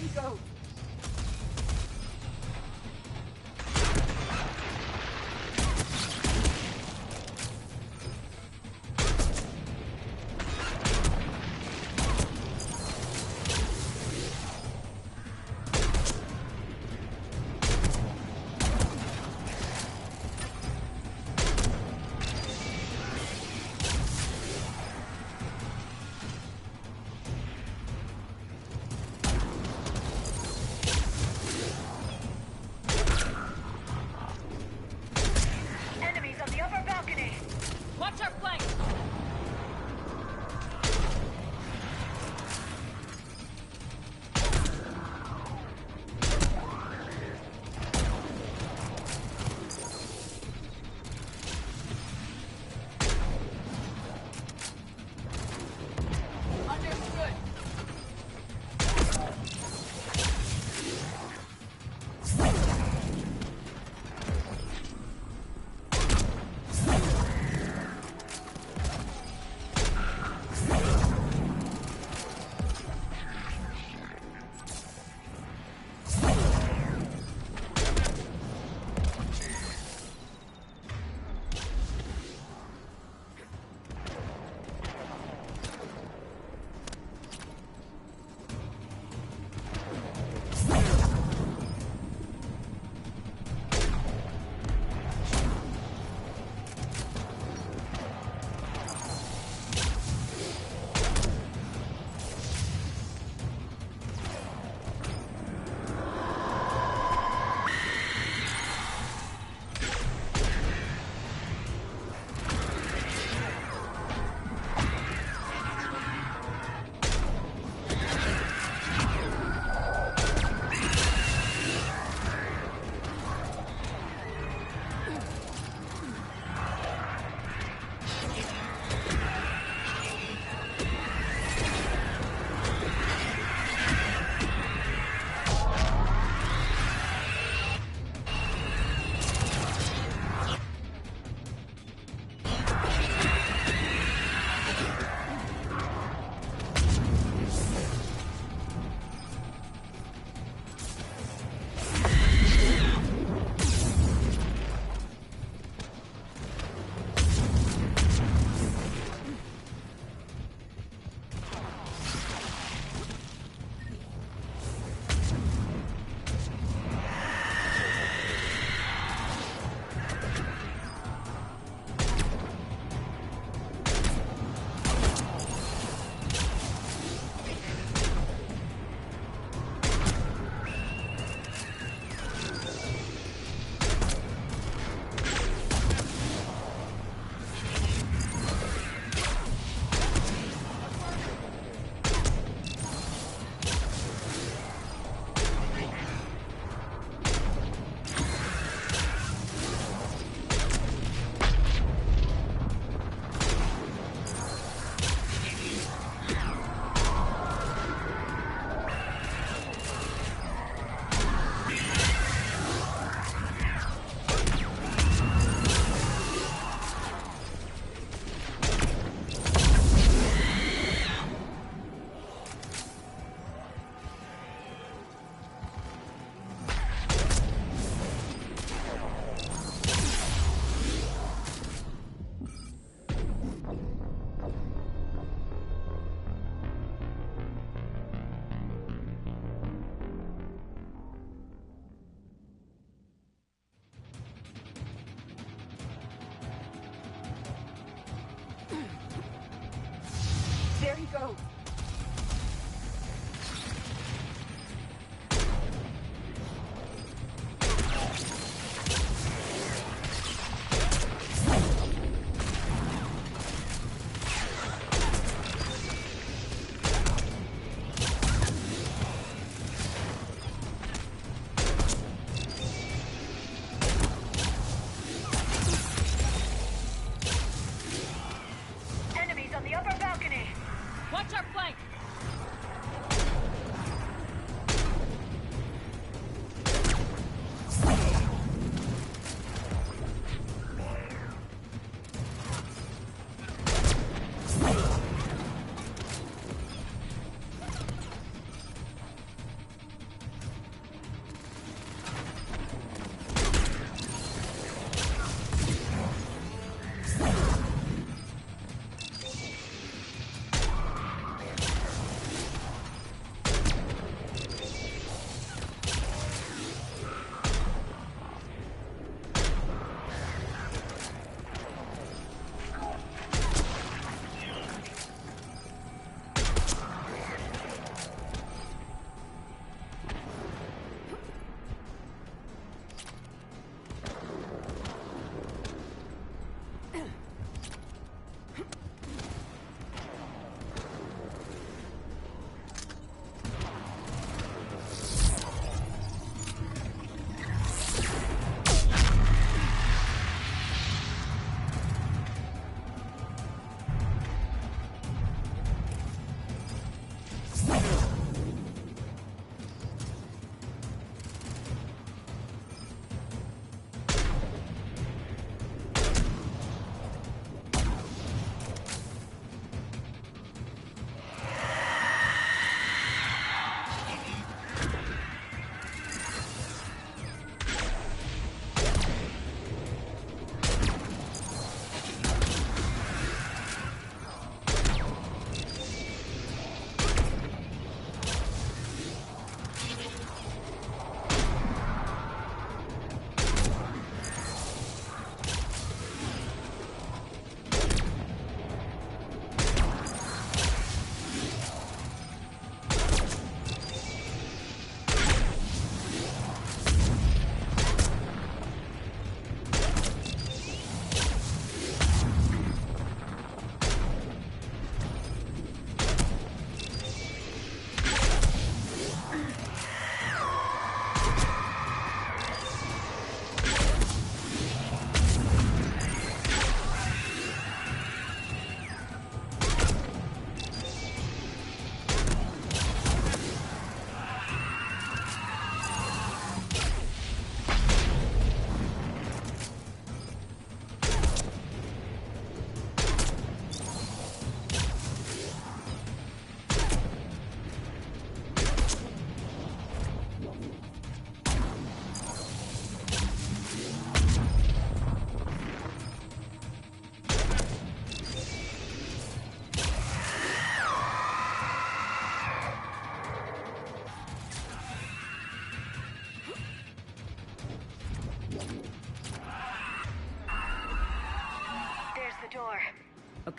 he goes! There he goes. Enemies on the upper balcony. Watch our flank!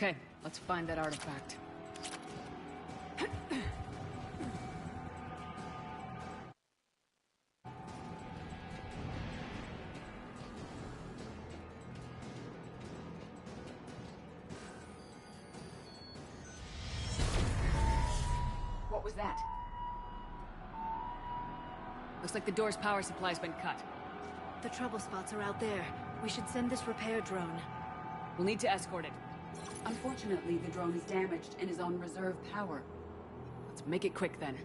Okay, let's find that artifact. What was that? Looks like the door's power supply's been cut. The trouble spots are out there. We should send this repair drone. We'll need to escort it. Unfortunately, the drone is damaged and is on reserve power. Let's make it quick then.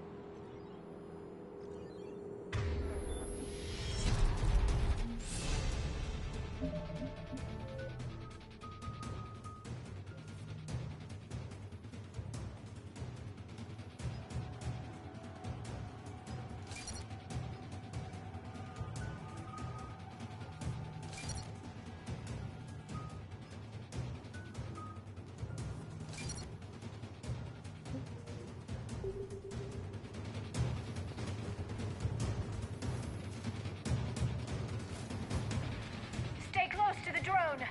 Stay close to the drone.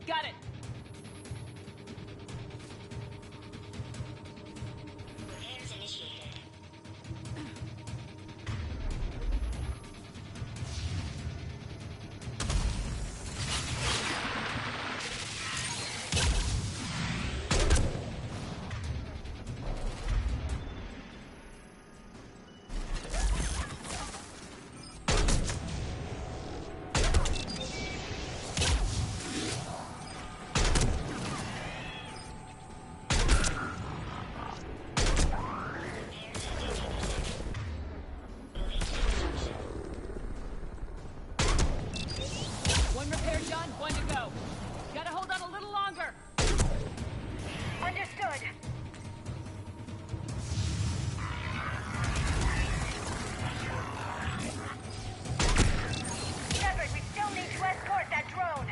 Got it. Repairs initiated. One repair done, one to go. Gotta hold on a little longer. Understood. Shepard, we still need to escort that drone.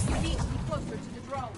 We need to be closer to the drone.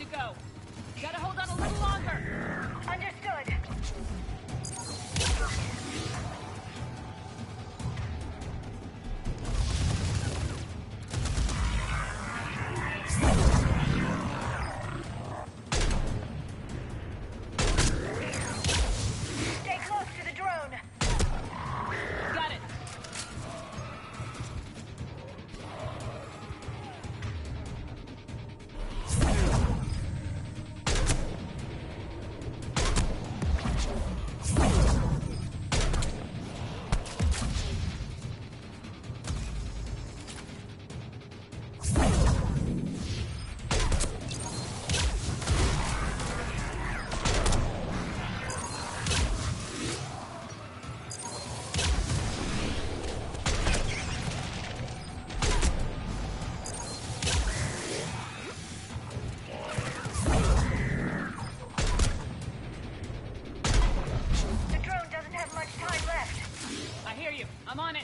to go. You gotta hold on a little longer. Understood. Stay close to the drone. Got it. The drone doesn't have much time left. I hear you. I'm on it.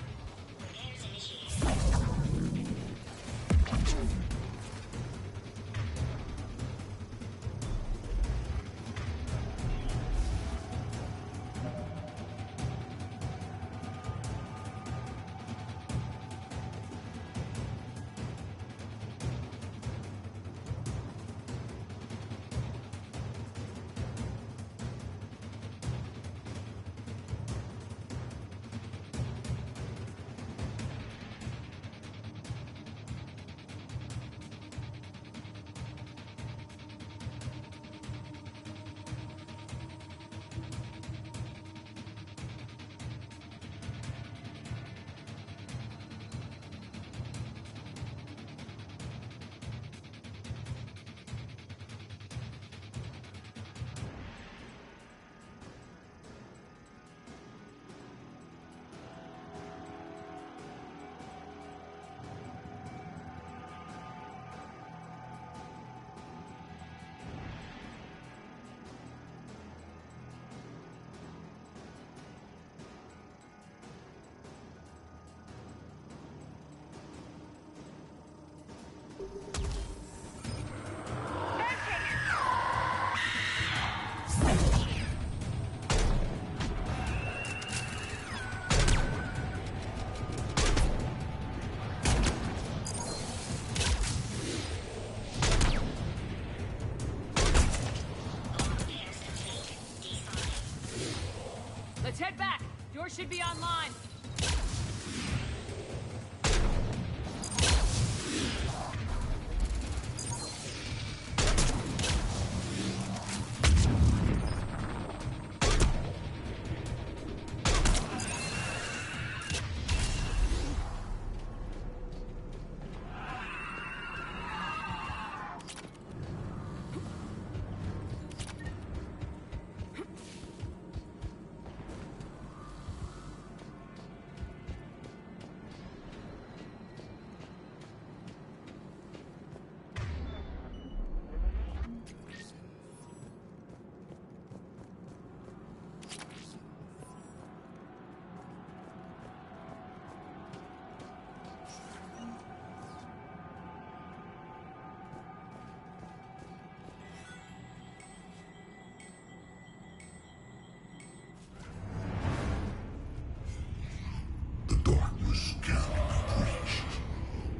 Let's head back. Yours should be online.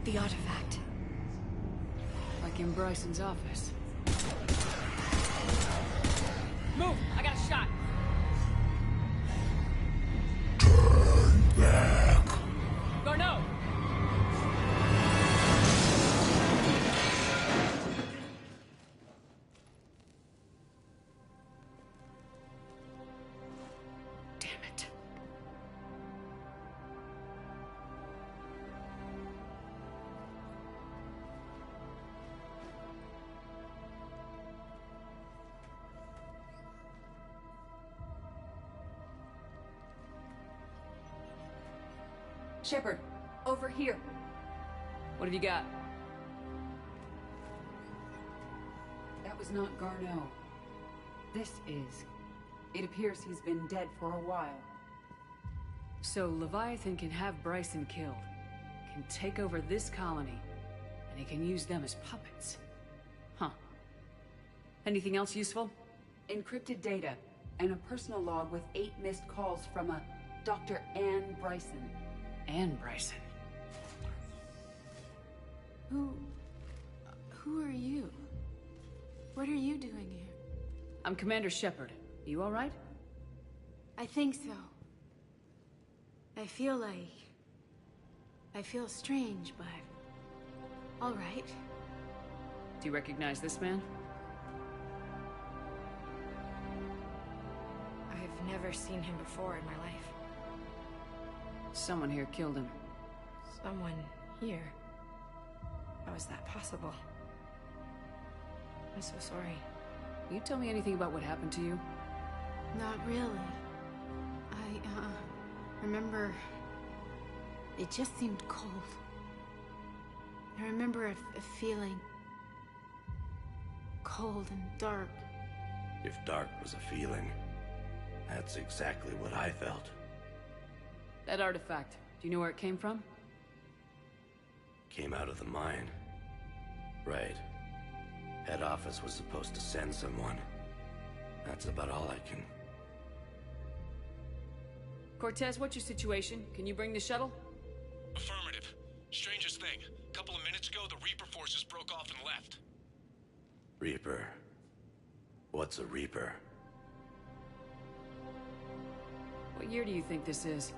The artifact. Like in Bryson's office. Move! I got a shot! Garneau! Damn it. Shepard, over here. What have you got? That was not Garneau. This is. It appears he's been dead for a while. So Leviathan can have Bryson killed, can take over this colony, and he can use them as puppets. Huh. Anything else useful? Encrypted data, and a personal log with 8 missed calls from a Dr. Anne Bryson. Anne Bryson? Who are you? What are you doing here? I'm Commander Shepard. You all right? I think so. I feel strange, but... all right. Do you recognize this man? I've never seen him before in my life. Someone here killed him. Someone here? How is that possible? I'm so sorry. Can you tell me anything about what happened to you? Not really. I remember... it just seemed cold. I remember a feeling... cold and dark. If dark was a feeling, that's exactly what I felt. That artifact, do you know where it came from? Came out of the mine. Right. Head office was supposed to send someone. That's about all I can... Cortez, what's your situation? Can you bring the shuttle? Affirmative. Strangest thing. A couple of minutes ago, the Reaper forces broke off and left. Reaper. What's a Reaper? What year do you think this is?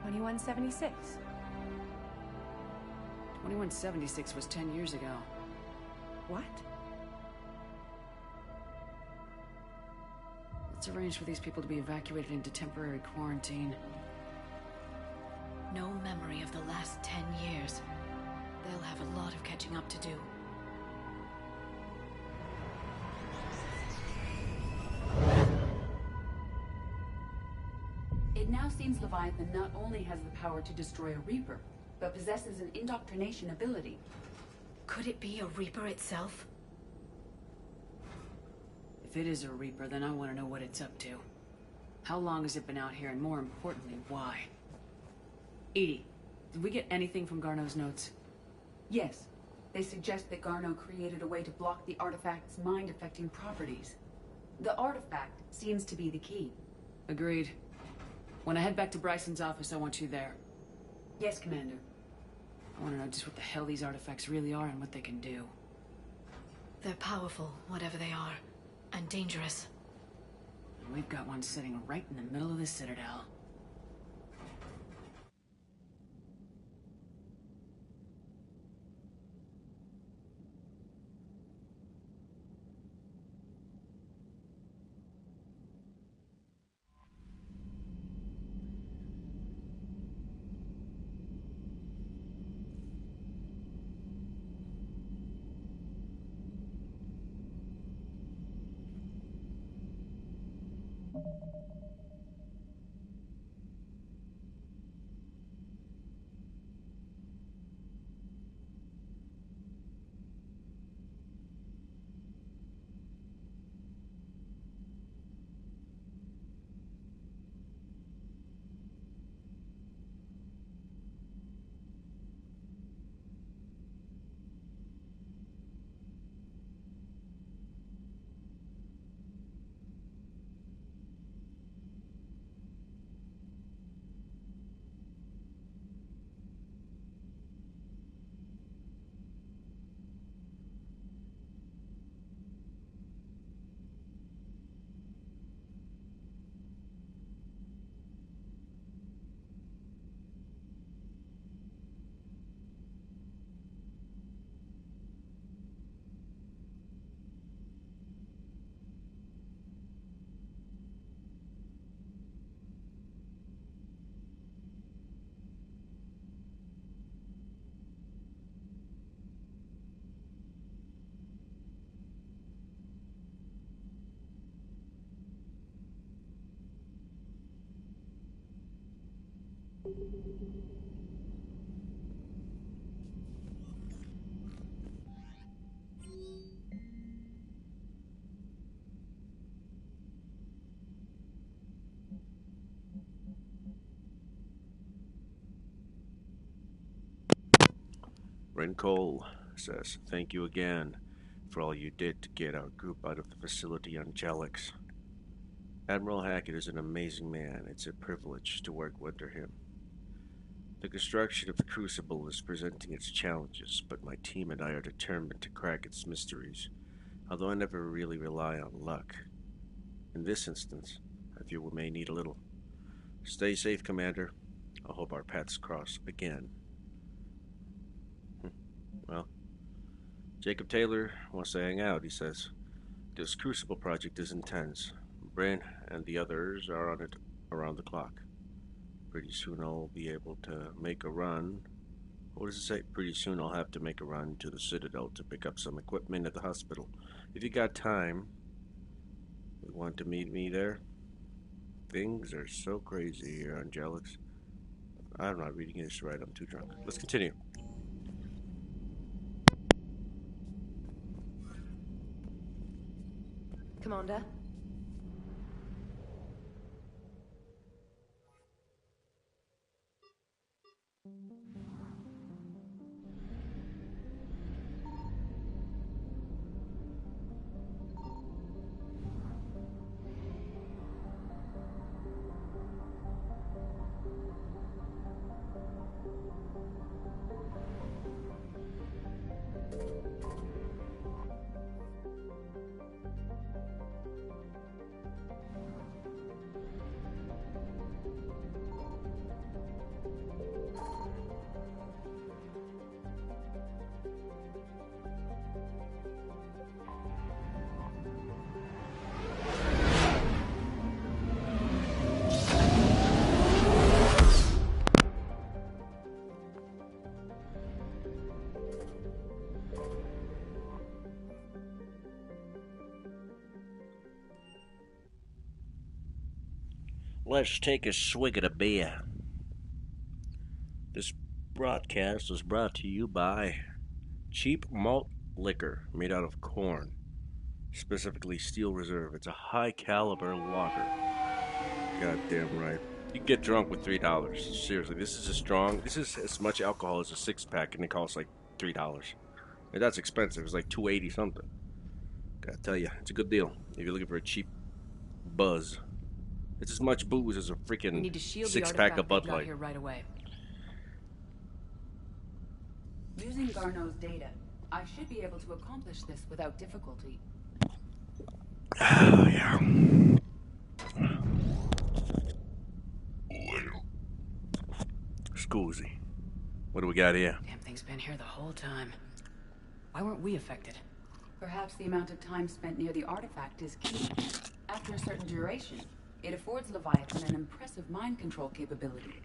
2176. 2176 was 10 years ago. What? Let's arrange for these people to be evacuated into temporary quarantine. No memory of the last 10 years. They'll have a lot of catching up to do. It now seems Leviathan not only has the power to destroy a Reaper, but possesses an indoctrination ability. Could it be a Reaper itself? If it is a Reaper, then I want to know what it's up to. How long has it been out here, and more importantly, why? Edie, did we get anything from Garneau's notes? Yes. They suggest that Garneau created a way to block the artifact's mind-affecting properties. The artifact seems to be the key. Agreed. When I head back to Bryson's office, I want you there. Yes, Commander. I want to know just what the hell these artifacts really are and what they can do. They're powerful, whatever they are, and dangerous. And we've got one sitting right in the middle of the Citadel. Ren Cole says, thank you again. for all you did to get our group out of the facility on Jelix. Admiral Hackett is an amazing man. It's a privilege to work under him. The construction of the Crucible is presenting its challenges, but my team and I are determined to crack its mysteries, although I never really rely on luck. In this instance, I fear we may need a little. Stay safe, Commander. I hope our paths cross again. Well, Jacob Taylor wants to hang out, he says. This Crucible project is intense. Brain and the others are on it around the clock. Pretty soon I'll be able to make a run. What does it say? Pretty soon I'll have to make a run to the Citadel to pick up some equipment at the hospital. If you got time, you want to meet me there? Things are so crazy here on Jelix. I'm not reading this right, I'm too drunk. Let's continue. Commander? Let's take a swig of the beer. This broadcast is brought to you by cheap malt liquor made out of corn, specifically Steel Reserve. It's a high caliber lager. Goddamn right. You can get drunk with $3. Seriously, this is as much alcohol as a 6-pack, and it costs like $3. And that's expensive. It's like $2.80 something. Gotta tell you, it's a good deal if you're looking for a cheap buzz. It's as much booze as a freaking 6-pack of Bud Light. Here right away. Using Garneau's data, I should be able to accomplish this without difficulty. Oh, yeah. Scusi. What do we got here? Damn thing's been here the whole time. Why weren't we affected? Perhaps the amount of time spent near the artifact is key. After a certain duration, it affords Leviathan an impressive mind control capability.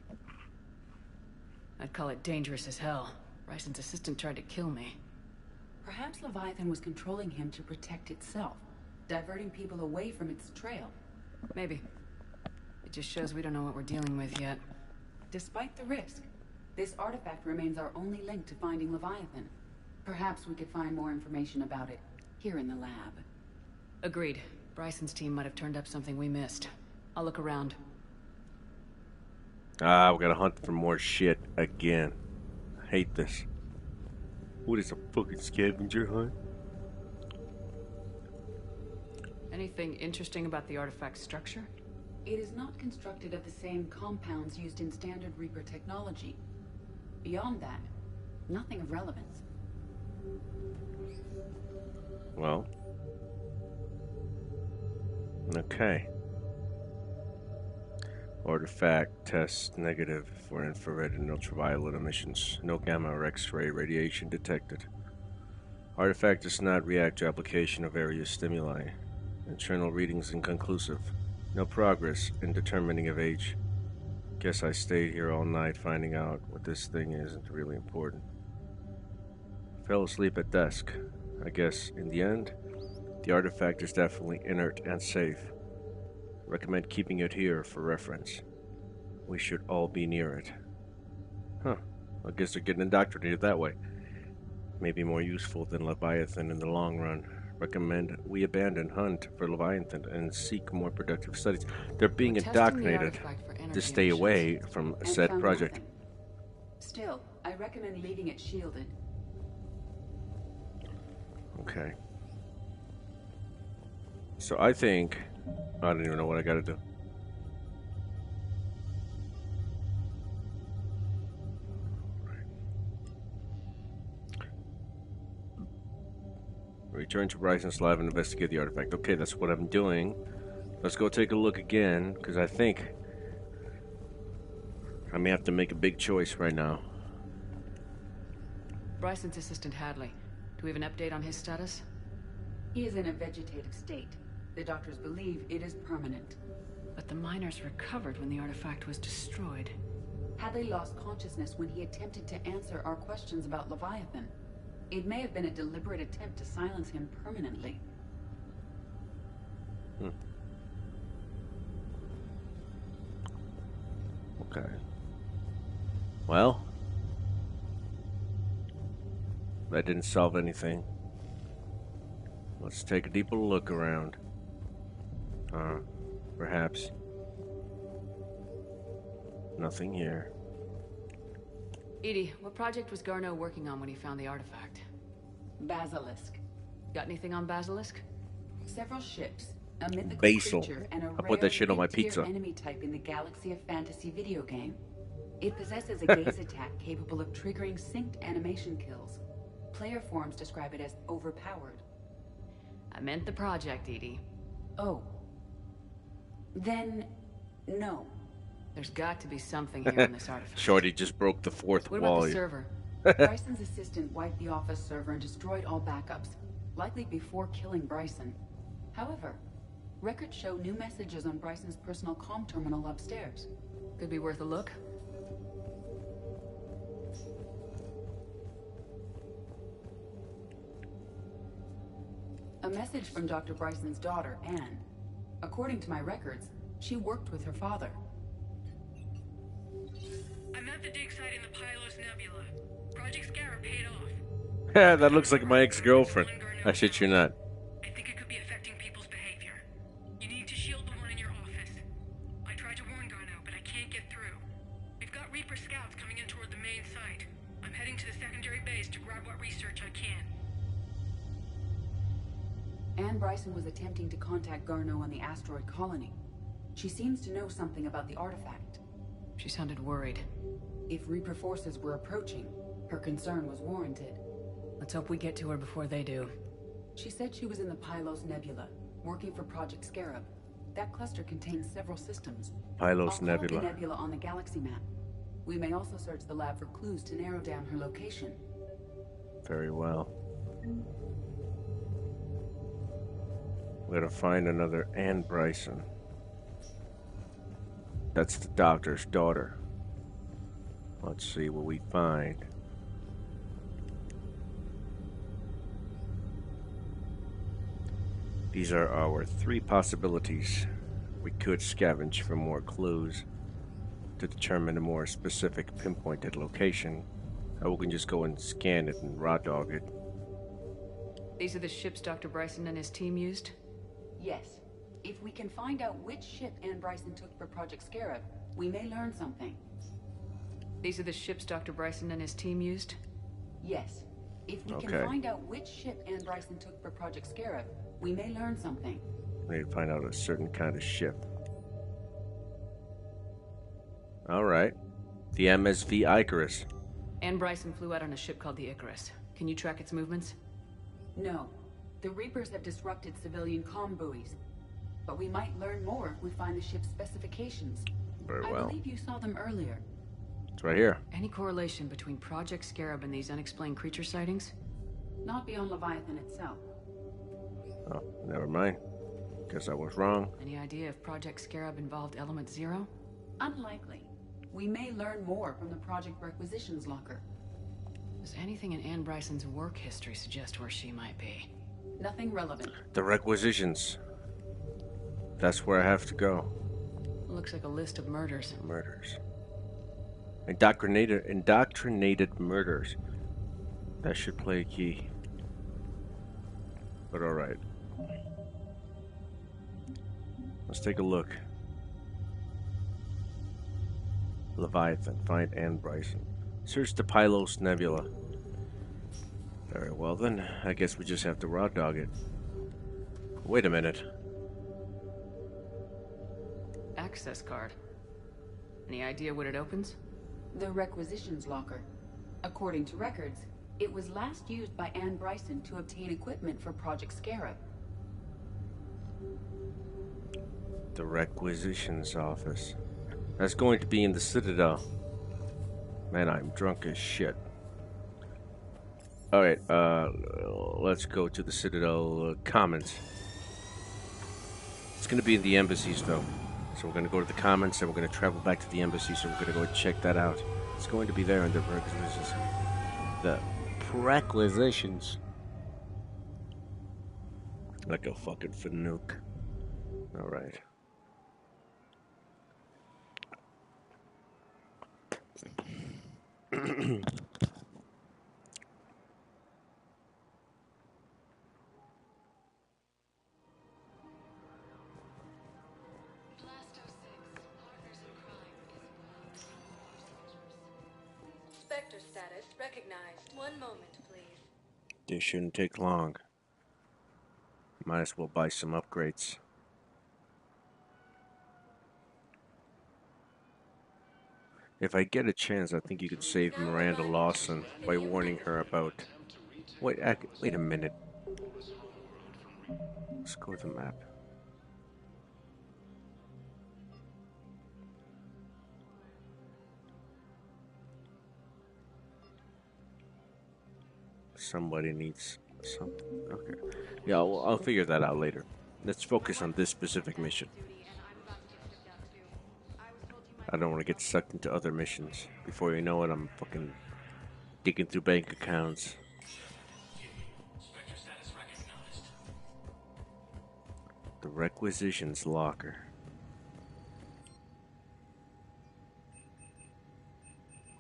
I'd call it dangerous as hell. Bryson's assistant tried to kill me. Perhaps Leviathan was controlling him to protect itself, diverting people away from its trail. Maybe. It just shows we don't know what we're dealing with yet. Despite the risk, this artifact remains our only link to finding Leviathan. Perhaps we could find more information about it here in the lab. Agreed. Bryson's team might have turned up something we missed. I'll look around. We gotta hunt for more shit again. I hate this. What is a fucking scavenger hunt? Anything interesting about the artifact's structure? It is not constructed of the same compounds used in standard Reaper technology. Beyond that, nothing of relevance. Well. Okay. Artifact test negative for infrared and ultraviolet emissions. No gamma or X-ray radiation detected. Artifact does not react to application of various stimuli. Internal readings inconclusive. No progress in determining of age. Guess I stayed here all night finding out what this thing isn't really important. Fell asleep at desk. I guess, in the end, the artifact is definitely inert and safe. Recommend keeping it here for reference. We should all be near it. Huh. I guess they're getting indoctrinated that way. Maybe more useful than Leviathan in the long run. Recommend we abandon hunt for Leviathan and seek more productive studies. They're being indoctrinated to stay away from said project. Nothing. Still, I recommend leaving it shielded. Okay. So I think... I don't even know what I gotta do. Return to Bryson's lab and investigate the artifact. Okay, that's what I'm doing. Let's go take a look again, because I think I may have to make a big choice right now. Bryson's assistant Hadley. Do we have an update on his status? He is in a vegetative state. The doctors believe it is permanent. But the miners recovered when the artifact was destroyed. Hadley lost consciousness when he attempted to answer our questions about Leviathan. It may have been a deliberate attempt to silence him permanently. Okay. Well, that didn't solve anything. Let's take a deeper look around. Perhaps. Nothing here. Edie, what project was Garneau working on when he found the artifact? Basilisk. Got anything on Basilisk? Several ships, a mythical Basil. creature, and a I put that shit on my mid-tier pizza. enemy type in the Galaxy of Fantasy video game. It possesses a gaze attack capable of triggering synced animation kills. Player forums describe it as overpowered. I meant the project, Edie. Oh. Then, no. There's got to be something here on this artifact. Shorty just broke the fourth What wall. about the server? Bryson's assistant wiped the office server and destroyed all backups, likely before killing Bryson. However, records show new messages on Bryson's personal comm terminal upstairs. Could be worth a look. A message from Dr. Bryson's daughter, Anne. According to my records, she worked with her father. I'm at the dig site in the Pylos Nebula. Project Scarab paid off. That looks like my ex-girlfriend. I shit you not. I think it could be affecting people's behavior. You need to shield the one in your office. I tried to warn Garneau, but I can't get through. We've got Reaper scouts coming in toward the main site. I'm heading to the secondary base to grab what research I can. Anne Bryson was attempting to contact Garneau on the asteroid colony. She seems to know something about the artifact. She sounded worried. If Reaper forces were approaching, her concern was warranted. Let's hope we get to her before they do. She said she was in the Pylos Nebula, working for Project Scarab. That cluster contains several systems. Pylos I'll Nebula. plot the nebula on the galaxy map. We may also search the lab for clues to narrow down her location. Very well. We're gonna find another Anne Bryson. That's the doctor's daughter. Let's see what we find. These are our 3 possibilities. We could scavenge for more clues to determine a more specific pinpointed location. Or we can just go and scan it and raw dog it. These are the ships Dr. Bryson and his team used? Yes. If we can find out which ship Anne Bryson took for Project Scarab, we may learn something. These are the ships Dr. Bryson and his team used? Yes. If we can Okay. find out which ship Anne Bryson took for Project Scarab, we may learn something. We need to find out a certain kind of ship. Alright. The MSV Icarus. Anne Bryson flew out on a ship called the Icarus. Can you track its movements? No. The Reapers have disrupted civilian comm buoys. But we might learn more if we find the ship's specifications. Very I well. believe you saw them earlier. It's right here. Any correlation between Project Scarab and these unexplained creature sightings? Not beyond Leviathan itself. Oh, never mind. Guess I was wrong. Any idea if Project Scarab involved Element Zero? Unlikely. We may learn more from the Project Requisitions locker. Does anything in Anne Bryson's work history suggest where she might be? Nothing relevant. The requisitions. That's where I have to go. Looks like a list of murders. Murders. Indoctrinated murders. That should play a key. But alright. Let's take a look. Leviathan. Find Anne Bryson. Search the Pylos Nebula. Very well then. I guess we just have to raw dog it. Wait a minute. access card. Any idea what it opens? The requisitions locker. According to records, it was last used by Anne Bryson to obtain equipment for Project Scarab. The requisitions office. That's going to be in the Citadel. Man, I'm drunk as shit. Alright, let's go to the Citadel Commons. It's going to be in the embassies, though. So we're going to go to the Commons, and we're going to travel back to the embassy, so we're going to go check that out. It's going to be there in the requisitions. The requisitions. Like a fucking Fanuc. Alright. Spectre status recognized. 1 moment, please. This shouldn't take long. Might as well buy some upgrades. If I get a chance, I think you could save Miranda Lawson by warning her about... Wait a minute. Let's go to the map. Somebody needs something. Okay. Yeah, well, I'll figure that out later. Let's focus on this specific mission. I don't want to get sucked into other missions. Before you know it, I'm fucking digging through bank accounts. The requisitions locker.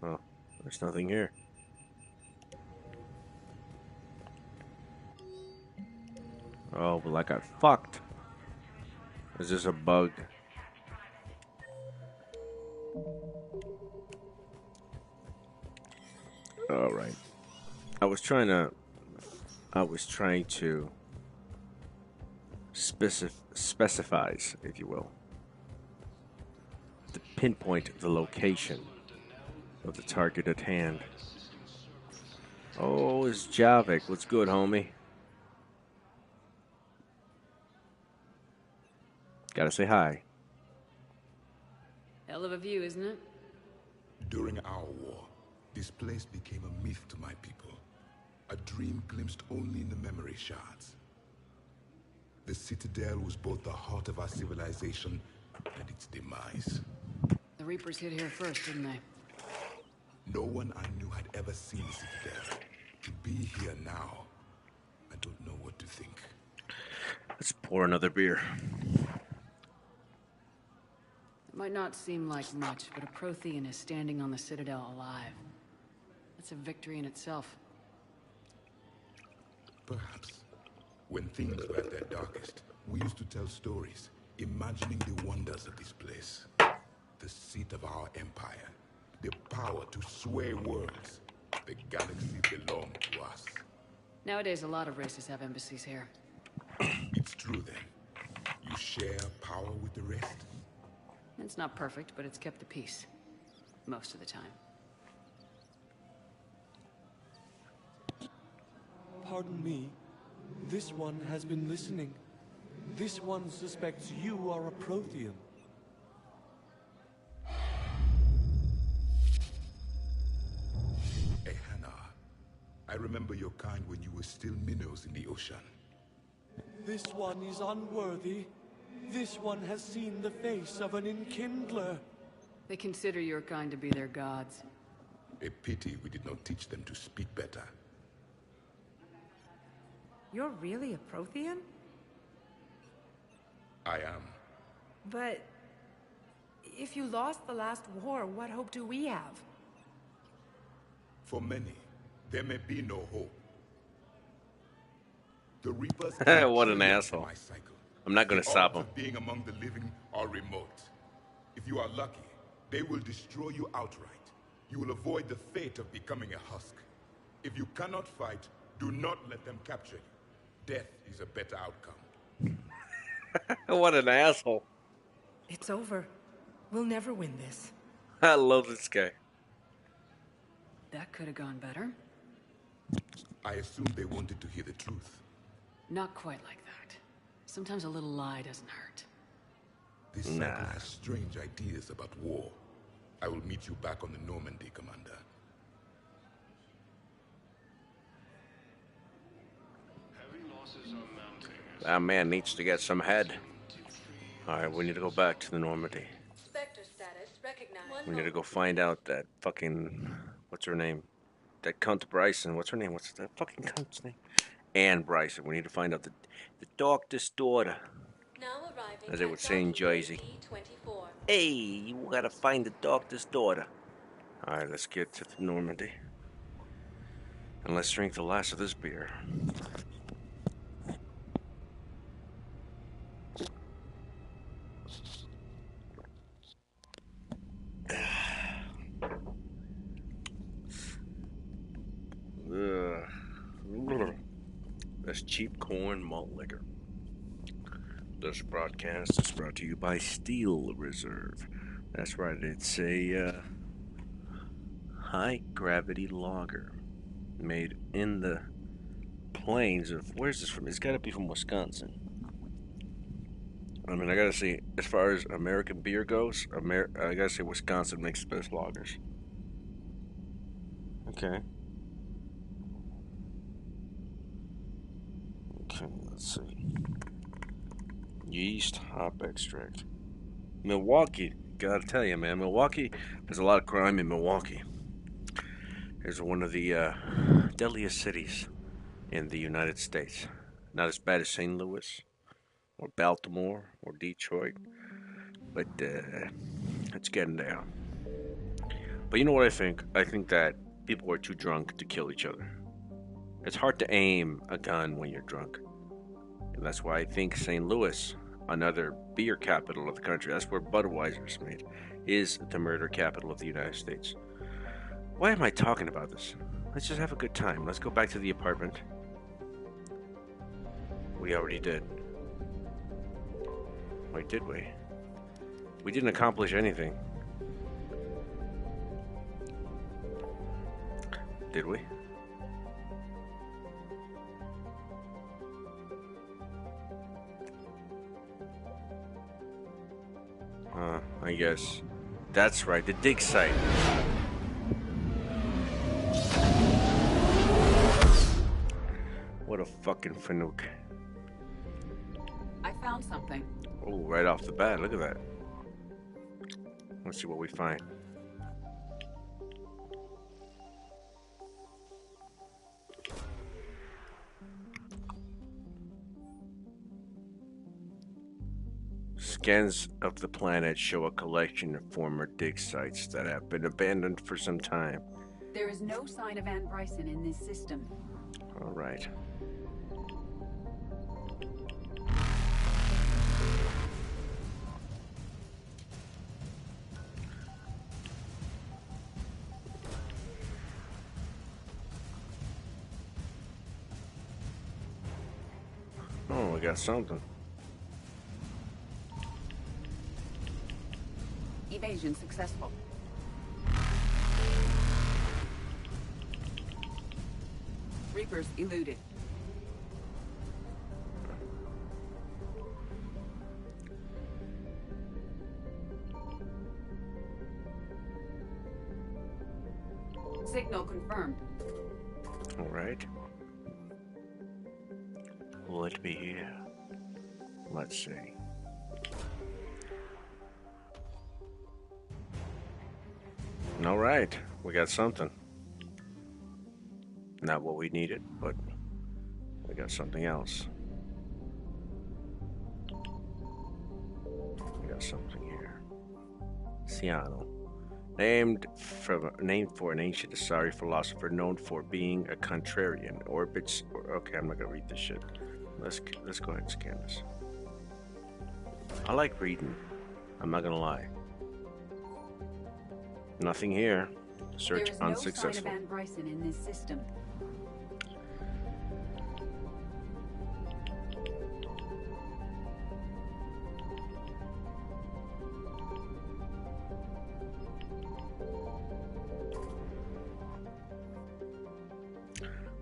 Oh, there's nothing here. Oh, well, I got fucked. Is this a bug? All right. I was trying to specify, if you will, to pinpoint the location of the target at hand. Oh, it's Javik. What's good, homie? Gotta say hi. Hell of a view, isn't it? During our war, this place became a myth to my people. A dream glimpsed only in the memory shards. The Citadel was both the heart of our civilization and its demise. The Reapers hit here first, didn't they? No one I knew had ever seen the Citadel. To be here now, I don't know what to think. Let's pour another beer. It might not seem like much, but a Prothean is standing on the Citadel alive. That's a victory in itself. Perhaps. When things were at their darkest, we used to tell stories, imagining the wonders of this place. The seat of our empire. The power to sway worlds. The galaxy belonged to us. Nowadays, a lot of races have embassies here. It's true then. You share power with the rest? It's not perfect, but it's kept the peace. Most of the time. Pardon me. This one has been listening. This one suspects you are a Prothean. Ehana, I remember your kind when you were still minnows in the ocean. This one is unworthy. This one has seen the face of an enkindler. They consider your kind to be their gods. A pity we did not teach them to speak better. You're really a Prothean? I am. But if you lost the last war, what hope do we have? For many, there may be no hope. The Reapers what an asshole. I'm not going to stop him. Being among the living are remote. If you are lucky, they will destroy you outright. You will avoid the fate of becoming a husk. If you cannot fight, do not let them capture you. Death is a better outcome. What an asshole. It's over. We'll never win this. I love this guy. That could have gone better. I assumed they wanted to hear the truth. Not quite like that. Sometimes a little lie doesn't hurt. This cycle has strange ideas about war. I will meet you back on the Normandy, Commander. Heavy losses are mounting. That man needs to get some head. Alright, we need to go back to the Normandy. Spectre status recognized. We need to go find out that fucking... What's her name? That cunt Bryson. What's her name? What's that fucking cunt's name? Anne Bryson. We need to find out the doctor's daughter. Now arriving As they would say in Jersey. D24. Hey, you gotta find the doctor's daughter. Alright, let's get to the Normandy. And let's drink the last of this beer. That's cheap corn malt liquor. This broadcast is brought to you by Steel Reserve. That's right, it's a high gravity lager made in the plains of, where's this from? It's gotta be from Wisconsin. I mean, I gotta say, as far as American beer goes, I gotta say Wisconsin makes the best lagers. Okay. Okay, let's see. Yeast hop extract. Milwaukee, gotta tell you, man, Milwaukee, there's a lot of crime in Milwaukee. It's one of the deadliest cities in the United States. Not as bad as St. Louis, or Baltimore, or Detroit, but it's getting down. But you know what I think? I think that people are too drunk to kill each other. It's hard to aim a gun when you're drunk. And that's why I think St. Louis, another beer capital of the country, that's where Budweiser's made, is the murder capital of the United States. Why am I talking about this? Let's just have a good time. Let's go back to the apartment. We already did. Wait, did we? We didn't accomplish anything. Did we? I guess. That's right, the dig site. What a fucking fanook. I found something. Oh, right off the bat, look at that. Let's see what we find. Scans of the planet show a collection of former dig sites that have been abandoned for some time. There is no sign of Anne Bryson in this system. All right. Oh, we got something. Evasion successful. Reapers eluded. Signal confirmed. All right. Will it be here? Let's see. All right, we got something. Not what we needed, but we got something else. We got something here. Ciano. Named for an ancient Asari philosopher known for being a contrarian. Orbits. Okay, I'm not gonna read this shit. Let's go ahead and scan this. I like reading. I'm not gonna lie. Nothing here. Search unsuccessful. There is no sign of Anne Bryson in this system.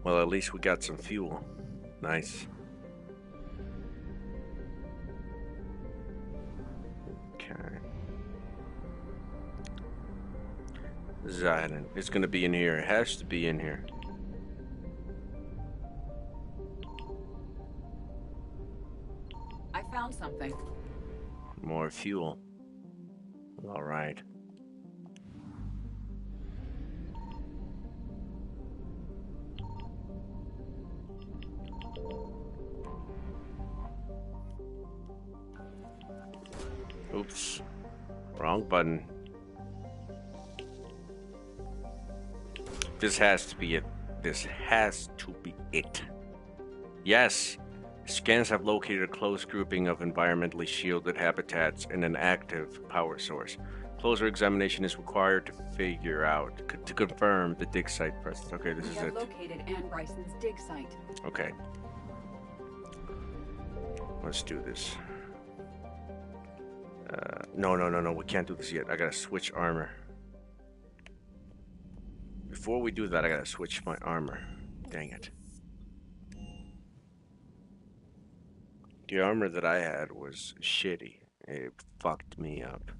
Well, at least we got some fuel. Nice. Okay. Zidon. It's gonna be in here. It has to be in here. I found something. More fuel. All right. Oops. Wrong button. This has to be it. This has to be it. Yes. Scans have located a close grouping of environmentally shielded habitats and an active power source. Closer examination is required to figure out, to confirm the dig site presence. Okay, this is it. We have located Anne Bryson's dig site. Okay. Let's do this. No. We can't do this yet. I gotta switch armor. Before we do that, I gotta switch my armor. Dang it. The armor that I had was shitty. It fucked me up.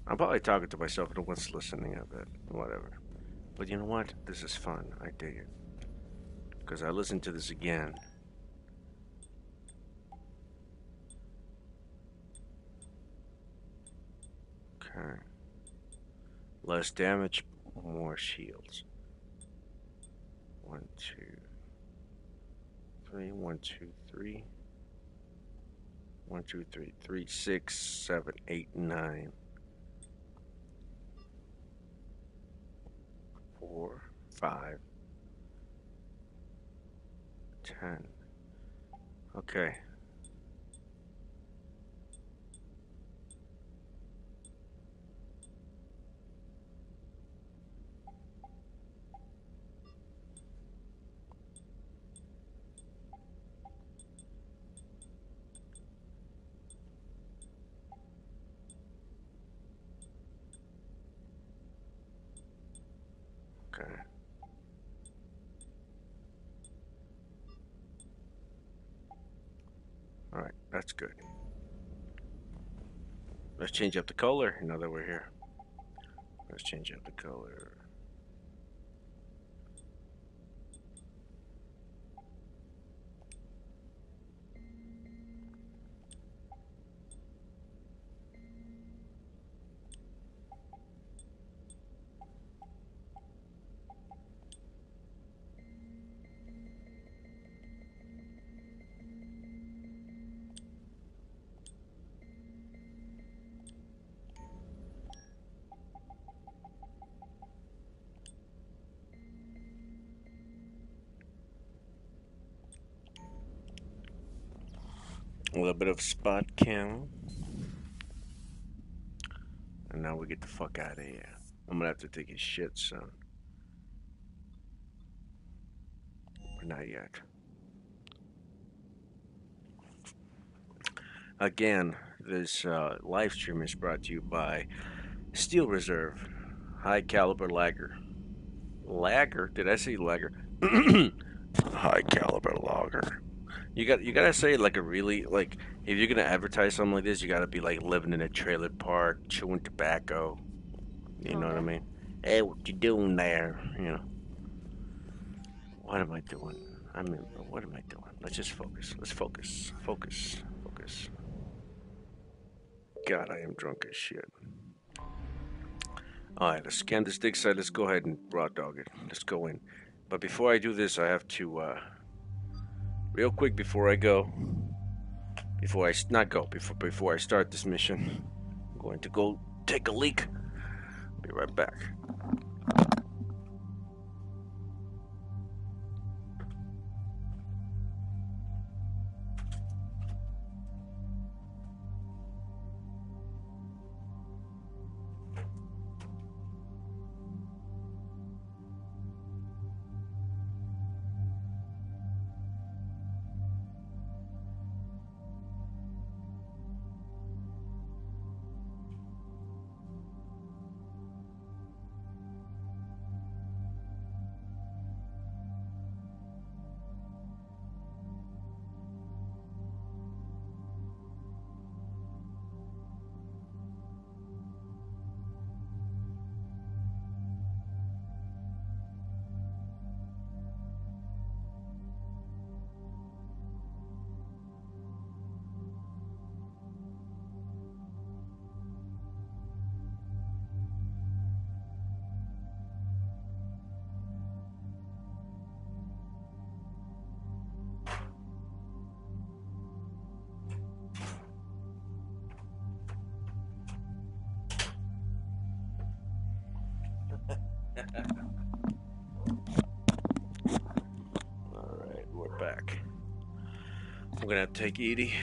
I'm probably talking to myself, no one's listening of it. Whatever. But you know what? This is fun. I dig it. Because I listened to this again. Okay. Less damage, more shields. 1, 2, 3. 1, 2, 3. 1, 2, 3. 3, 6, 7, 8, 9. 4, 5, 10. Okay. Okay. All right, that's good. Let's change up the color now that we're here. Let's change up the color. A little bit of spot cam. And now we get the fuck out of here. I'm gonna have to take a shit soon. But not yet. Again, this live stream is brought to you by Steel Reserve. High caliber lager. Lager? Did I say lager? High caliber lager. You gotta say it like a really, like, if you're gonna advertise something like this, you gotta be like living in a trailer park, chewing tobacco. You know what I mean? Hey, what you doing there? You know. What am I doing? I mean, what am I doing? Let's just focus. Let's focus. Focus. Focus. God, I am drunk as shit. Alright, let's scan this dig site. Let's go ahead and raw dog it. Let's go in. But before I do this, I have to, real quick before I go, before I start this mission, I'm going to go take a leak. Be right back. Alright, we're back. I'm gonna have to take Edie,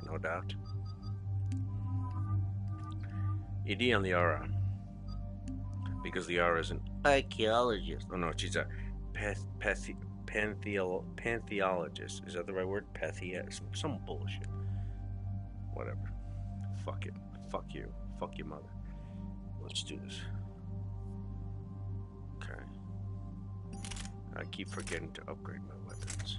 no doubt. Edie on the Aura. Because the Aura is an archaeologist. Oh no, she's a pantheologist. Is that the right word? Some bullshit. Whatever. Fuck it. Fuck you. Fuck your mother. Let's do this. Okay. I keep forgetting to upgrade my weapons.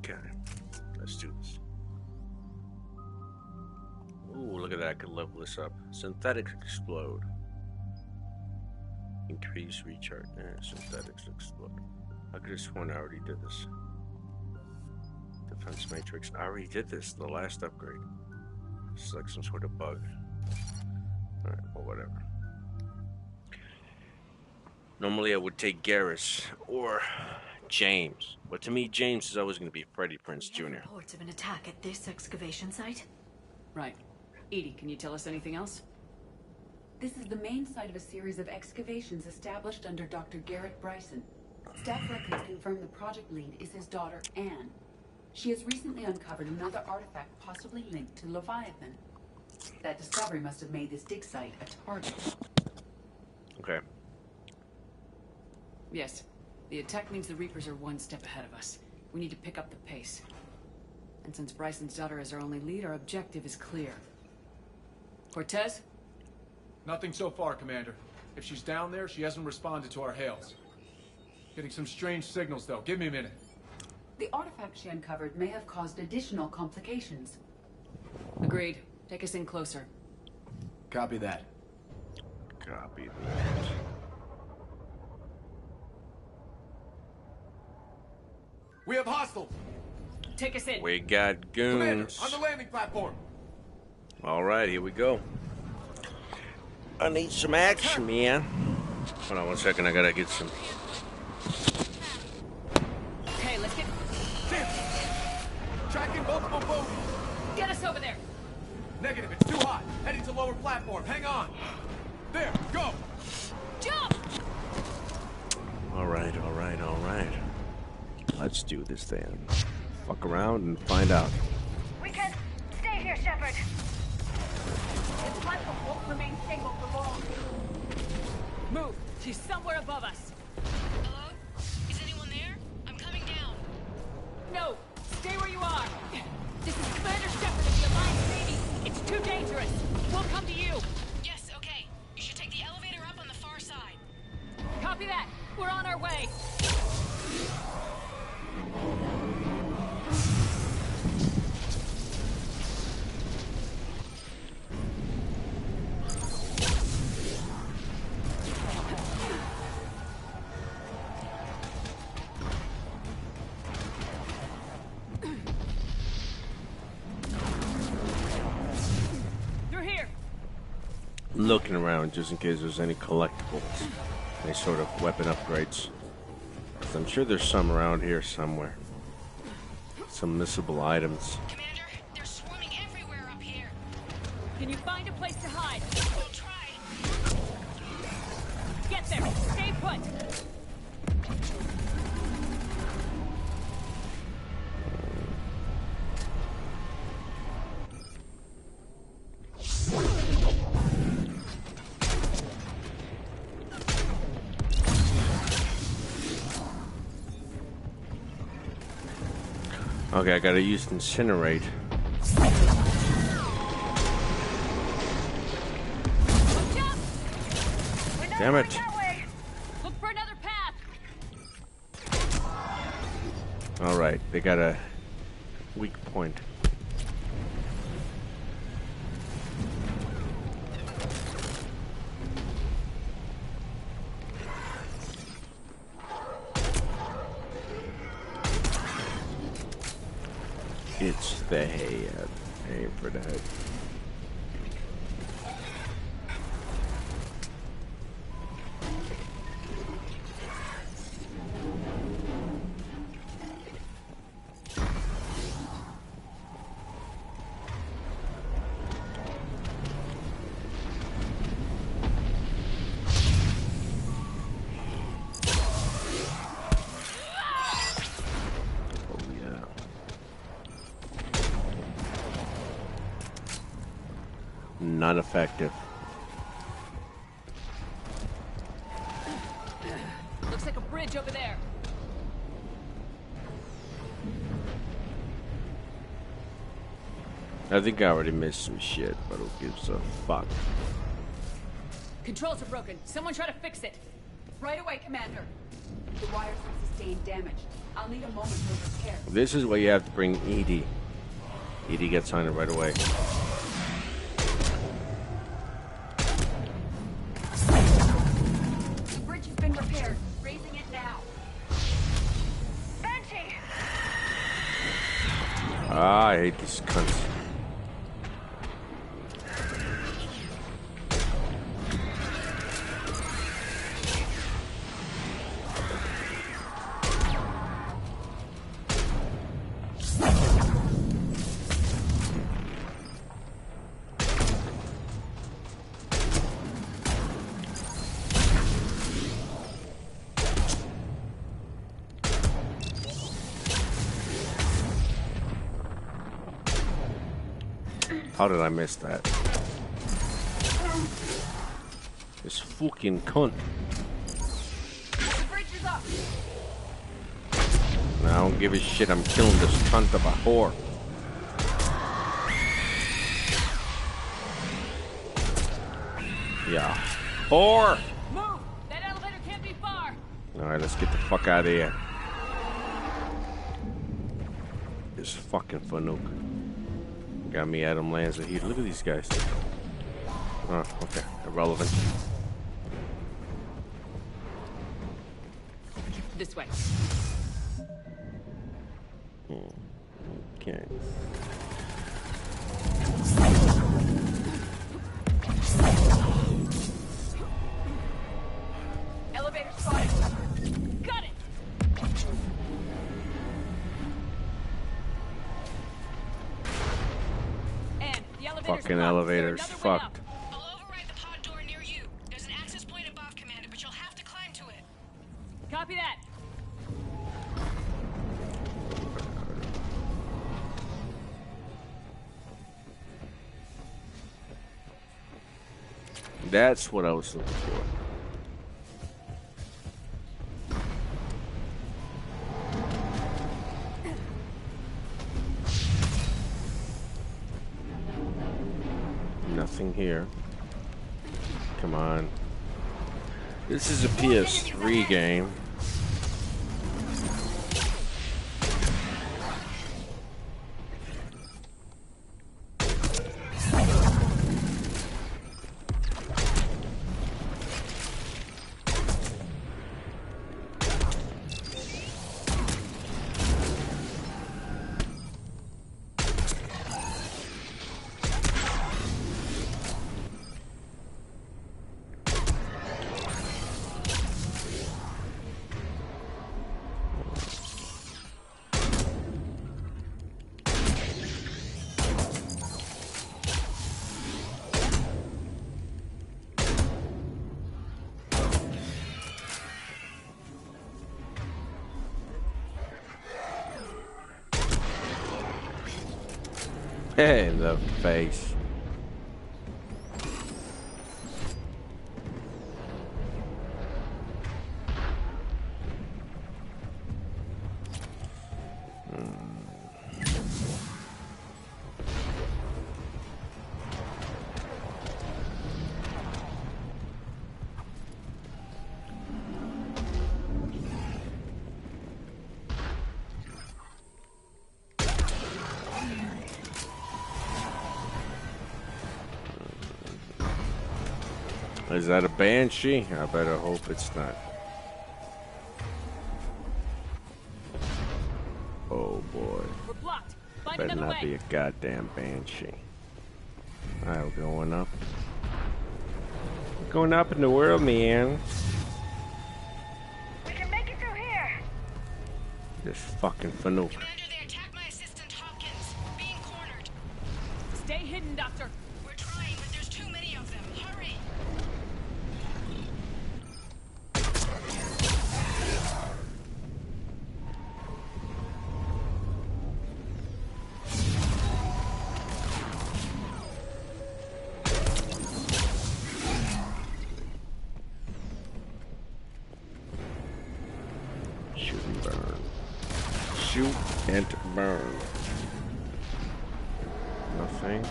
Okay, let's do this. Ooh, look at that. I could level this up. Synthetics explode. Increase recharge. Synthetics explode. I could have sworn I already did this. Defense matrix. I already did this. The last upgrade. It's like some sort of bug. Alright, well, whatever. Normally I would take Garrus or James. But to me, James is always going to be Freddie Prinze Jr. Reports of an attack at this excavation site? Right. Edie, can you tell us anything else? This is the main site of a series of excavations established under Dr. Garrett Bryson. Staff records confirm the project lead is his daughter, Anne. She has recently uncovered another artifact possibly linked to Leviathan. That discovery must have made this dig site a target. Okay. Yes. The attack means the Reapers are one step ahead of us. We need to pick up the pace. And since Bryson's daughter is our only lead, our objective is clear. Cortez? Nothing so far, Commander. If she's down there, she hasn't responded to our hails. Getting some strange signals, though. Give me a minute. The artifact she uncovered may have caused additional complications. Agreed. Take us in closer. Copy that. Copy that. We have hostiles! Take us in. We got goons. Commander, on the landing platform! Alright, here we go. I need some action, man. Hold on 1 second, I gotta get some... Okay, let's get... Tim! Tracking multiple boats! Get us over there! Negative, it's too hot. Heading to lower platform, hang on! There, go! Jump! Alright. Let's do this then. Fuck around and find out. We can stay here, Shepard. This platform won't remain stable for long. Move! She's somewhere above us. Hello? Is anyone there? I'm coming down. No! Stay where you are! This is Commander Shepard of the Alliance Navy. It's too dangerous. We'll come to you. Yes, okay. You should take the elevator up on the far side. Copy that. We're on our way. Looking around just in case there's any collectibles, any sort of weapon upgrades. I'm sure there's some around here somewhere. Some missable items. Commander, they're swarming everywhere up here. Can you find a place to hide? We'll try. Get there! Stay put! Okay, I gotta use Incinerate. Watch Damn it. Look for another path. Alright, they got a weak point. It's the head. Aim for the head. Not effective. Looks like a bridge over there. I think I already missed some shit, but who gives a fuck? Controls are broken. Someone try to fix it. Right away, Commander. The wires have sustained damage. I'll need a moment for repair. This is where you have to bring Edie. Edie gets on it right away. The bridge has been repaired. Raising it now. Banshee! Ah, I hate these cunts. How did I miss that? This fucking cunt. The bridge is up. I don't give a shit. I'm killing this cunt of a whore. Yeah. Whore! Move! That elevator can't be far! Alright, let's get the fuck out of here. This fucking Fanuc. Got me Adam Lanza here. Look at these guys. Oh, okay. Irrelevant. This way. Okay. Elevator spotted. Got it! Fucking elevator's fucked. I'll override the pod door near you. There's an access point above, Commander, but you'll have to climb to it. Copy that. That's what I was looking for. Nothing here. Come on. This is a PS3 game. In the face. Is that a banshee? I better hope it's not. Oh boy. We're blocked. Find Better another not way. be a goddamn banshee. Alright, we're going up. We're going up in the world, man. We can make it through here. This fucking fanook. Commander, they attacked my assistant Hopkins. Being cornered. Stay hidden, Doctor. We're trying, but there's too many of them. Hurry. Shoot and burn. Shoot and burn. Nothing.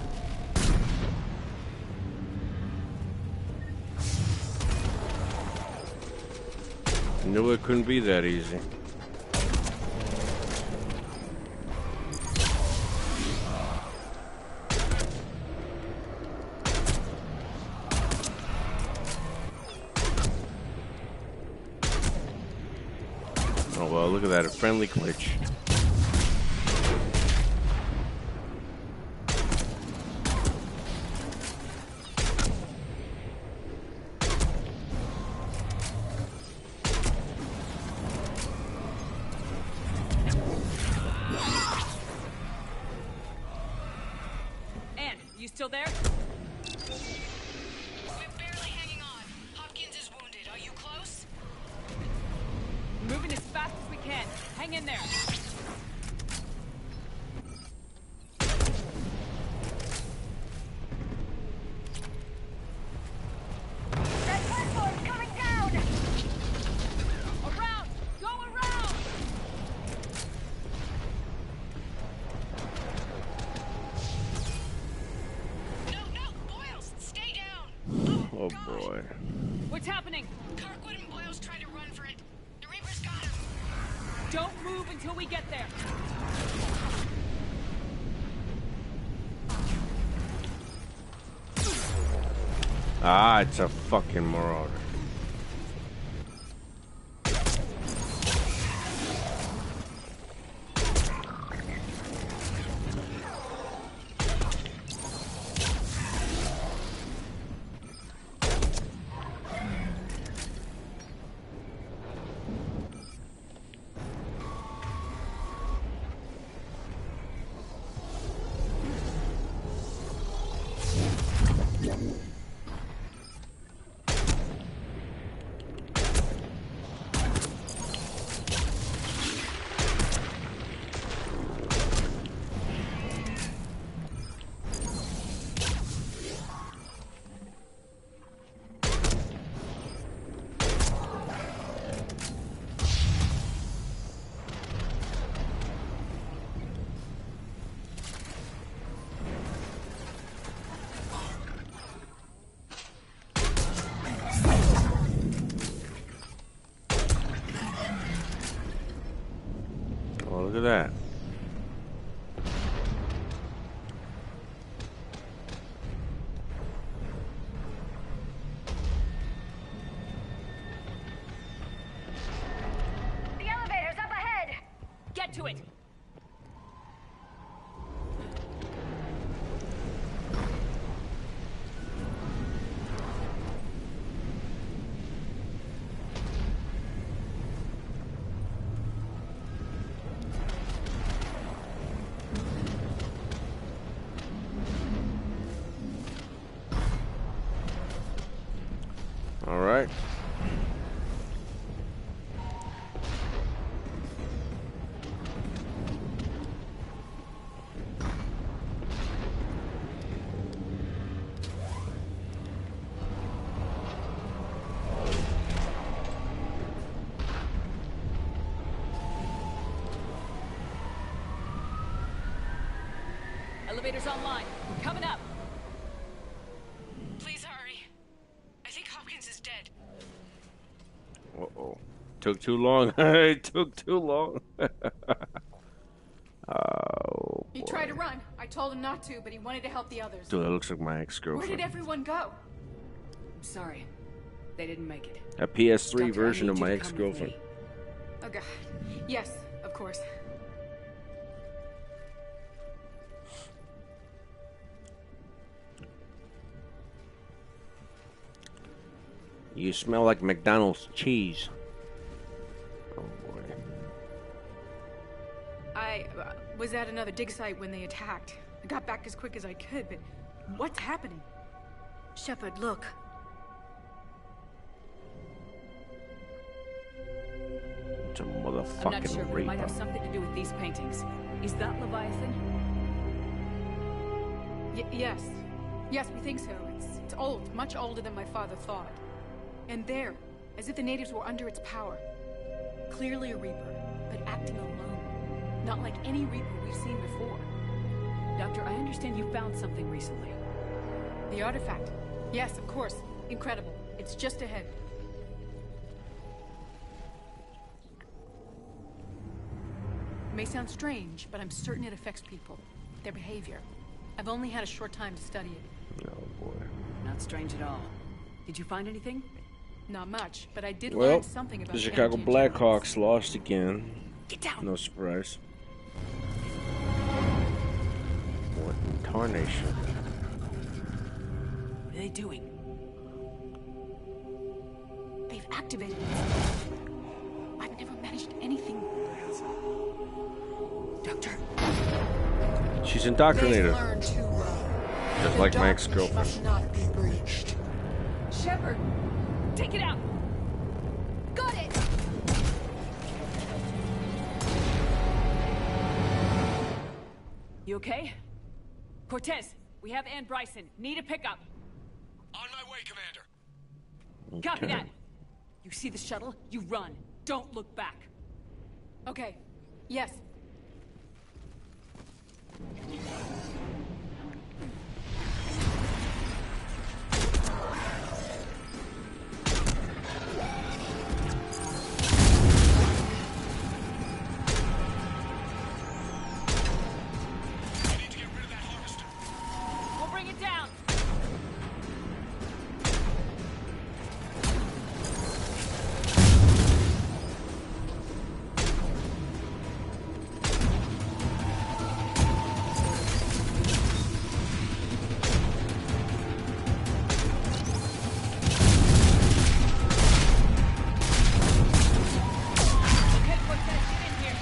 Knew it couldn't be that easy. Oh well, look at that, a friendly glitch. Anne, you still there? We're barely hanging on. Hopkins is wounded. Are you close? Moving as fast as we can. Hang in there. That platform's coming down! Around! Go around! No, Boyles! Stay down! Oh boy. What's happening? Kirkwood and Boyles tried to run for it. The Reapers got him. Don't move until we get there. Ah, it's a fucking marauder. Oh, look at that. The elevator's up ahead! Get to it! All right. Elevator's online. We're coming up. Please hurry. I think Hopkins is dead. Uh-oh. Took too long. It took too long. Oh, He tried to run. I told him not to, but he wanted to help the others. dude, that looks like my ex-girlfriend. Where did everyone go? Sorry. They didn't make it. A PS3 Doctor, version I of need you my to come with ex-girlfriend. me. Oh god. Yes, of course. You smell like McDonald's cheese. Oh boy. I was at another dig site when they attacked. I got back as quick as I could, but what's happening? Shepard, look. It's a I'm not motherfucking sure, but it might have Reaper. something to do with these paintings. Is that Leviathan? Yes. Yes, we think so. It's old, much older than my father thought. And there, as if the natives were under its power. Clearly a Reaper, but acting alone. Not like any Reaper we've seen before. Doctor, I understand you found something recently. The artifact. Yes, of course. Incredible. It's just ahead. It may sound strange, but I'm certain it affects people. Their behavior. I've only had a short time to study it. Oh boy. Not strange at all. Did you find anything? Not much, but I did Well, learn something about the Chicago energy Blackhawks lost again. Get down. No surprise. What in tarnation? What are they doing? They've activated it. I've never managed anything. Doctor. She's indoctrinated. Learned to, Just the like my darkness ex-girlfriend. must not be breached. Shepard, take it out. Got it. You okay? Cortez, we have Ann Bryson. Need a pickup. On my way, Commander. Copy that. You see the shuttle? You run. Don't look back. Okay. Yes. We'll bring it down. Okay, Cortez, get in here.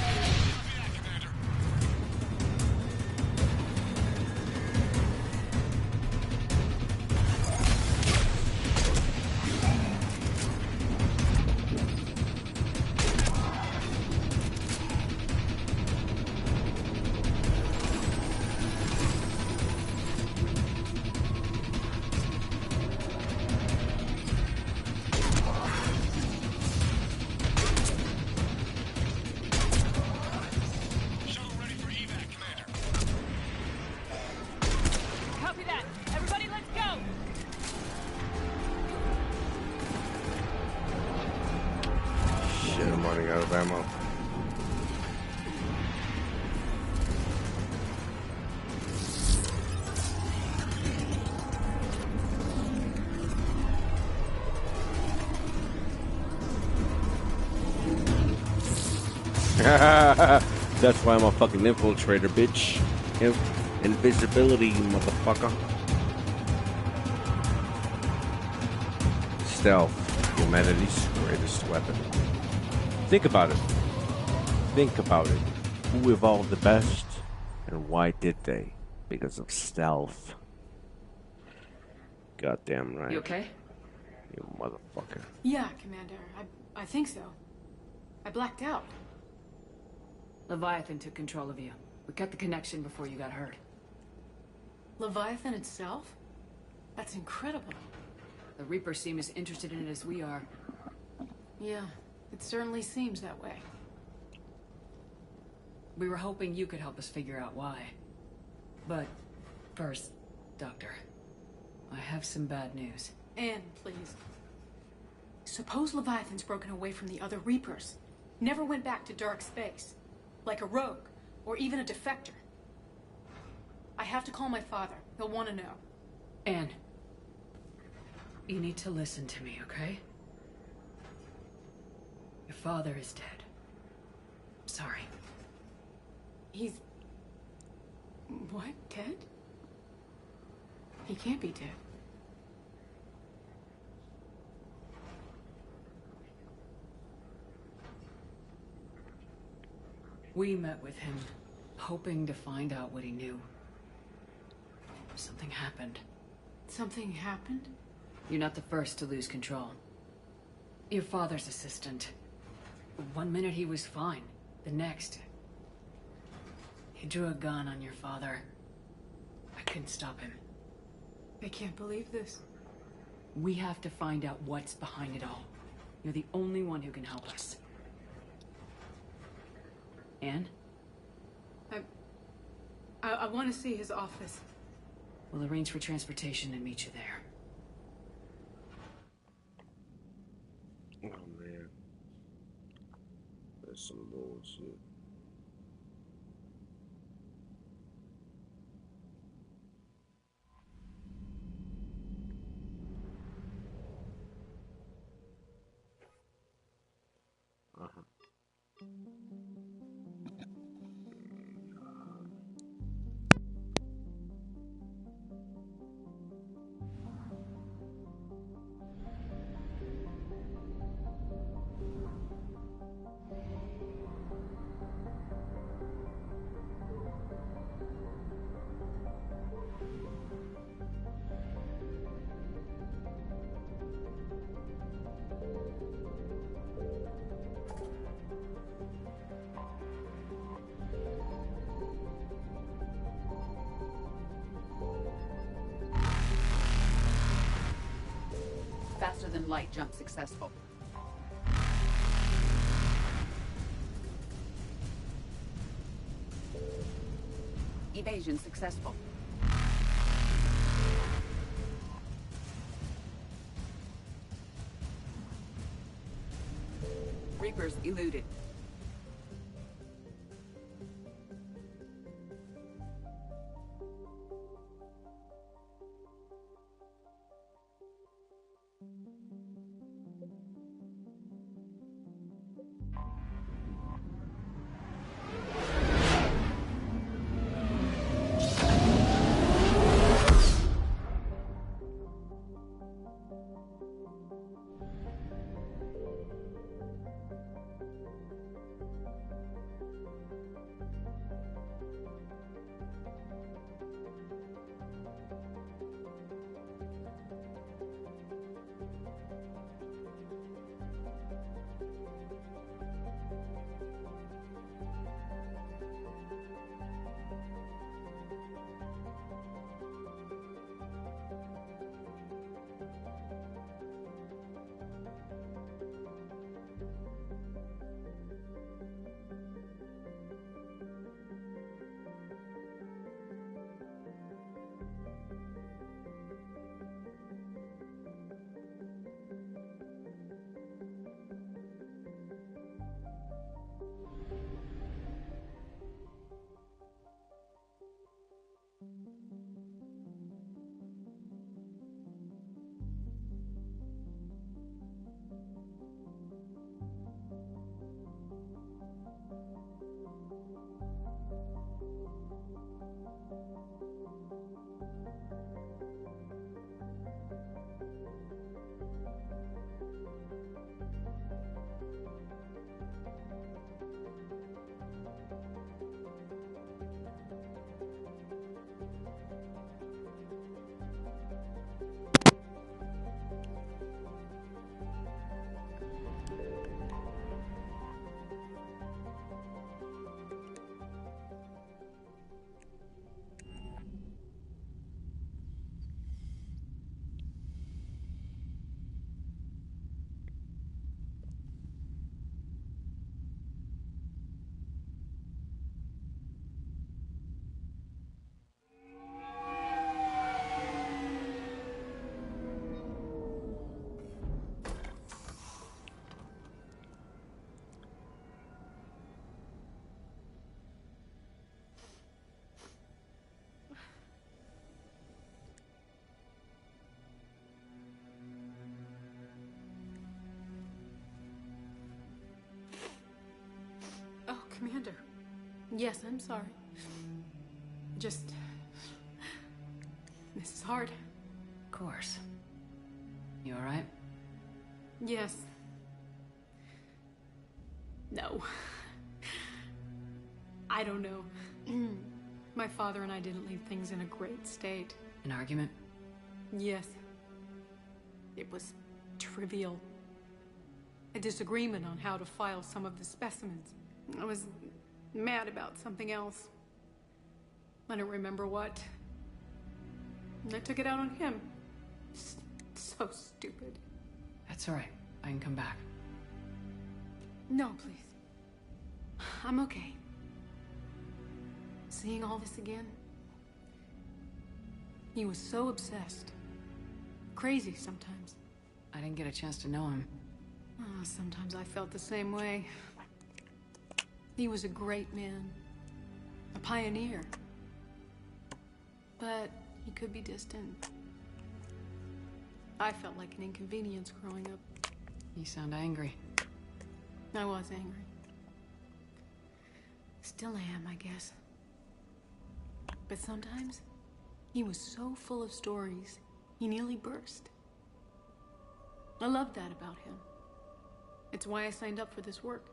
Copy that. Everybody, let's go. Shit, I'm running out of ammo. That's why I'm a fucking infiltrator, bitch. Invisibility, motherfucker. Stealth, humanity's greatest weapon. Think about it. Think about it. Who evolved the best, and why did they? Because of stealth. Goddamn right. You okay? You motherfucker. Yeah, Commander. I think so. I blacked out. Leviathan took control of you. We cut the connection before you got hurt. Leviathan itself? That's incredible. The Reapers seem as interested in it as we are. Yeah, it certainly seems that way. We were hoping you could help us figure out why. But first, Doctor, I have some bad news. Anne, please. Suppose Leviathan's broken away from the other Reapers. Never went back to dark space. Like a rogue, or even a defector. I have to call my father. He'll want to know. Anne. You need to listen to me, okay? Your father is dead. Sorry. He's... What? Dead? He can't be dead. We met with him, hoping to find out what he knew. Something happened. Something happened? You're not the first to lose control. Your father's assistant. One minute he was fine. The next... he drew a gun on your father. I couldn't stop him. I can't believe this. We have to find out what's behind it all. You're the only one who can help us. Anne? I want to see his office. We'll arrange for transportation and meet you there. Oh man. That's some bullshit. Faster than light jump successful. Evasion successful. Reapers eluded. Commander. Yes, I'm sorry. Just... This is hard. Of course. You alright? Yes. No. I don't know. My father and I didn't leave things in a great state. An argument? Yes. It was trivial. A disagreement on how to file some of the specimens. I was mad about something else. I don't remember what. And I took it out on him. So stupid. That's alright. I can come back. No, please. I'm okay. Seeing all this again? He was so obsessed. Crazy sometimes. I didn't get a chance to know him. Oh, sometimes I felt the same way. He was a great man. A pioneer. But he could be distant. I felt like an inconvenience growing up. You sound angry. I was angry. Still am, I guess. But sometimes, he was so full of stories, he nearly burst. I love that about him. It's why I signed up for this work.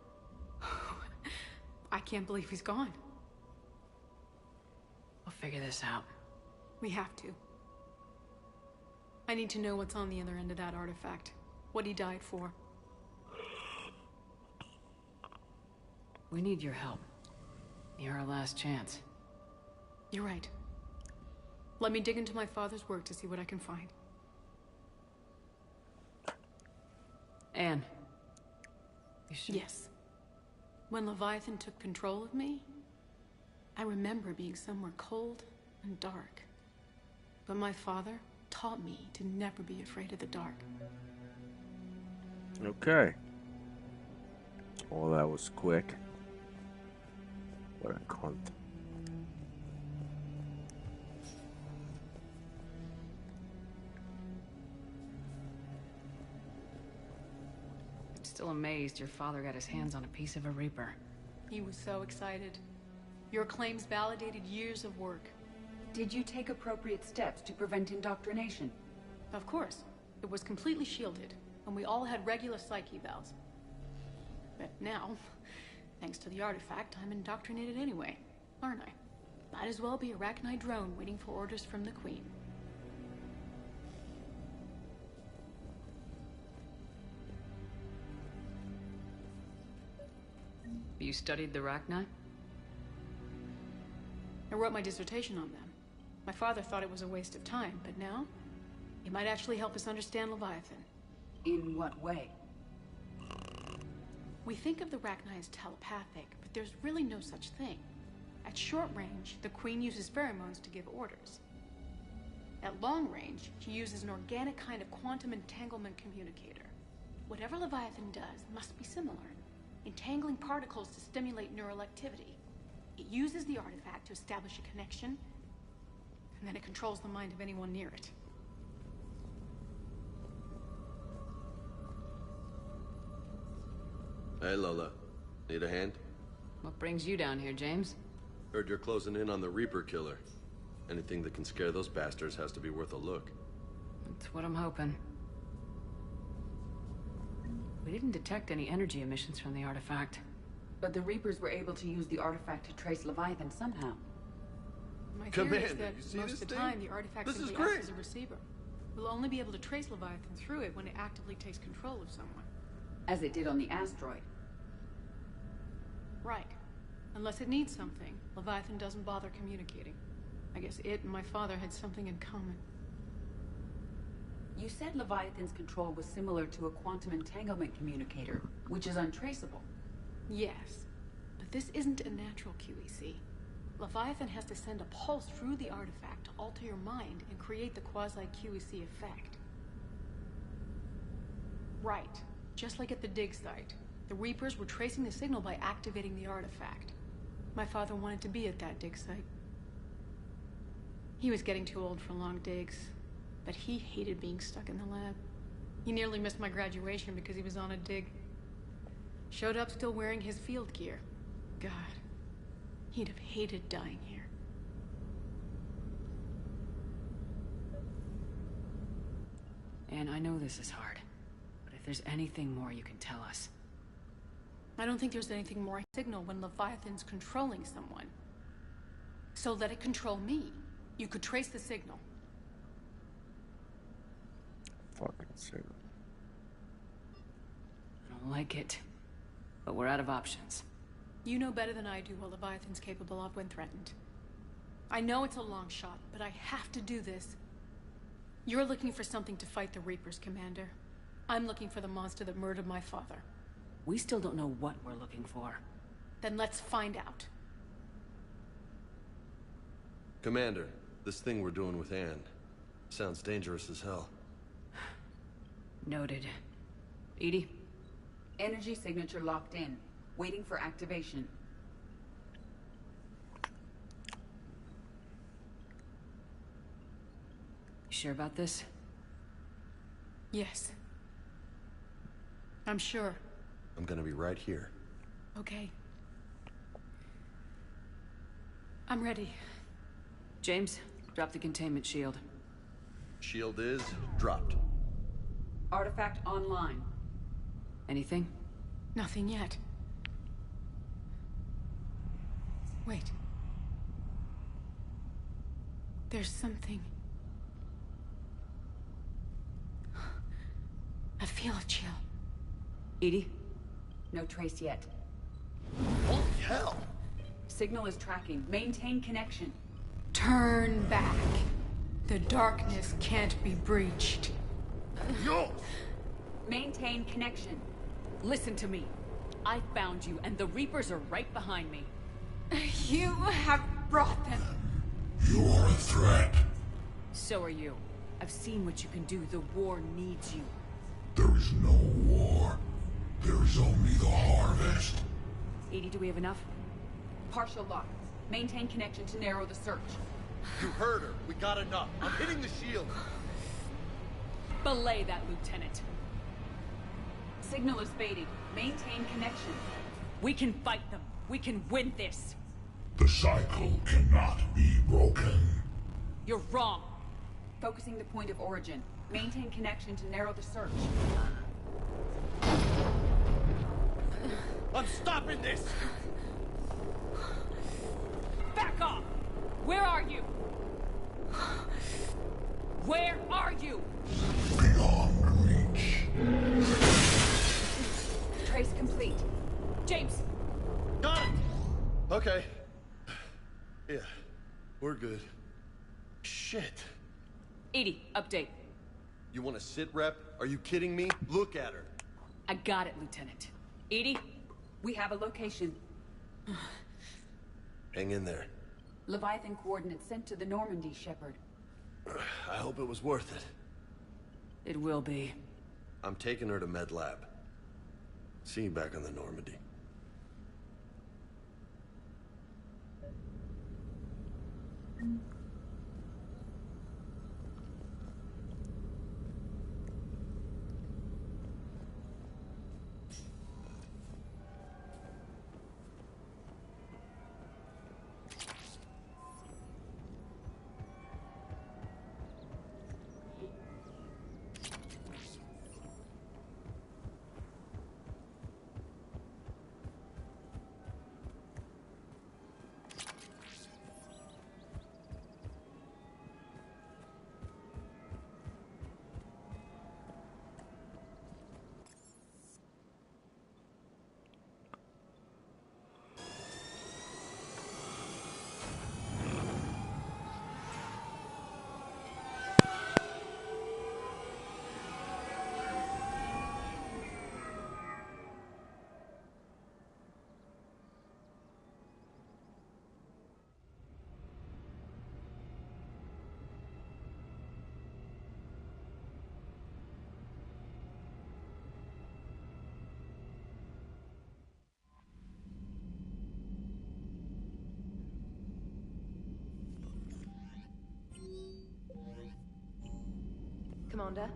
I can't believe he's gone. We'll figure this out. We have to. I need to know what's on the other end of that artifact. What he died for. We need your help. You're our last chance. You're right. Let me dig into my father's work to see what I can find. Anne. You should... Yes. When Leviathan took control of me, I remember being somewhere cold and dark. But my father taught me to never be afraid of the dark. Okay. Well, that was quick. What a cunt. I'm still amazed your father got his hands on a piece of a Reaper. He was so excited. Your claims validated years of work. Did you take appropriate steps to prevent indoctrination? Of course. It was completely shielded, and we all had regular psych evals. But now, thanks to the artifact, I'm indoctrinated anyway, aren't I? Might as well be a Rachni drone waiting for orders from the Queen. You studied the Rachni? I wrote my dissertation on them. My father thought it was a waste of time, but now, it might actually help us understand Leviathan. In what way? We think of the Rachni as telepathic, but there's really no such thing. At short range, the Queen uses pheromones to give orders. At long range, she uses an organic kind of quantum entanglement communicator. Whatever Leviathan does must be similar, entangling particles to stimulate neural activity. It uses the artifact to establish a connection, and then it controls the mind of anyone near it. Hey, Lola. Need a hand? What brings you down here, James? Heard you're closing in on the Reaper killer. Anything that can scare those bastards has to be worth a look. That's what I'm hoping. We didn't detect any energy emissions from the artifact. But the Reapers were able to use the artifact to trace Leviathan somehow. My theory is Commander, that you see most this of the thing? time, the artifact This is simply acts great. as a receiver. We'll only be able to trace Leviathan through it when it actively takes control of someone. As it did on the asteroid. Right. Unless it needs something, Leviathan doesn't bother communicating. I guess it and my father had something in common. You said Leviathan's control was similar to a quantum entanglement communicator, which is untraceable. Yes, but this isn't a natural QEC. Leviathan has to send a pulse through the artifact to alter your mind and create the quasi-QEC effect. Right. Just like at the dig site. The Reapers were tracing the signal by activating the artifact. My father wanted to be at that dig site. He was getting too old for long digs, but he hated being stuck in the lab. He nearly missed my graduation because he was on a dig. Showed up still wearing his field gear. God. He'd have hated dying here. And I know this is hard, but if there's anything more you can tell us. I don't think there's anything more signal when Leviathan's controlling someone. So let it control me. You could trace the signal. Fucking signal. I don't like it, but we're out of options. You know better than I do what Leviathan's capable of when threatened. I know it's a long shot, but I have to do this. You're looking for something to fight the Reapers, Commander. I'm looking for the monster that murdered my father. We still don't know what we're looking for. Then let's find out. Commander, this thing we're doing with Anne sounds dangerous as hell. Noted. Edie? Energy signature locked in. Waiting for activation. You sure about this? Yes. I'm sure. I'm gonna be right here. Okay. I'm ready. James, drop the containment shield. Shield is dropped. Artifact online. Anything? Nothing yet. Wait. There's something. I feel a chill. Edie? No trace yet. Holy hell! Signal is tracking. Maintain connection. Turn back. The darkness can't be breached. Yo! Maintain connection. Listen to me. I found you, and the Reapers are right behind me. You have brought them. You are a threat. So are you. I've seen what you can do. The war needs you. There is no war. There is only the harvest. Edie, do we have enough? Partial lock. Maintain connection to narrow the search. You heard her. We got enough. I'm hitting the shield. Belay that, Lieutenant. Signal is fading. Maintain connection. We can fight them. We can win this. The cycle cannot be broken. You're wrong. Focusing the point of origin. Maintain connection to narrow the search. I'm stopping this! Back off! Where are you? Where are you? Beyond reach. Trace complete. James! Got it! Okay. Yeah, we're good. Shit. Edie, update. You want to sit rep? Are you kidding me? Look at her. I got it, Lieutenant. Edie? We have a location. Hang in there. Leviathan coordinates sent to the Normandy, Shepard. I hope it was worth it. It will be. I'm taking her to Med Lab. See you back on the Normandy. Commander?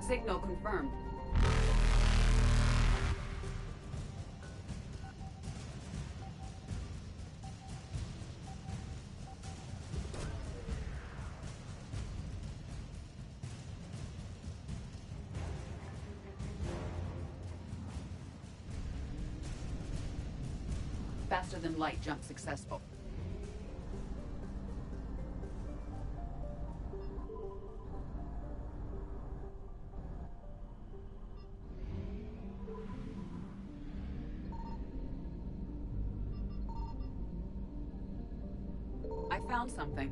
Signal confirmed. Faster than light jump successful. I found something.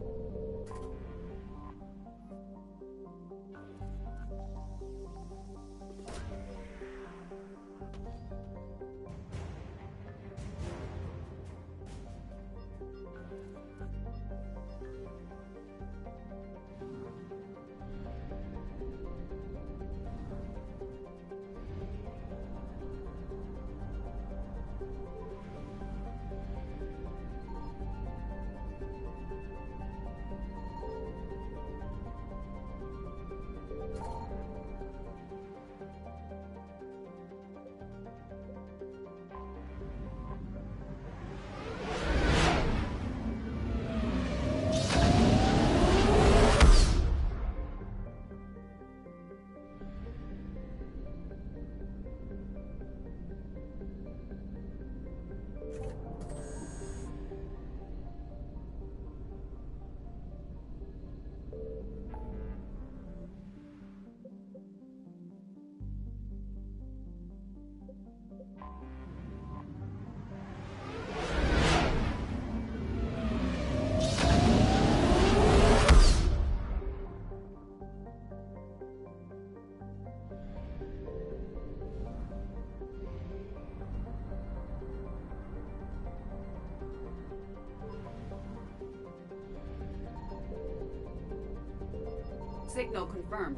Signal confirmed.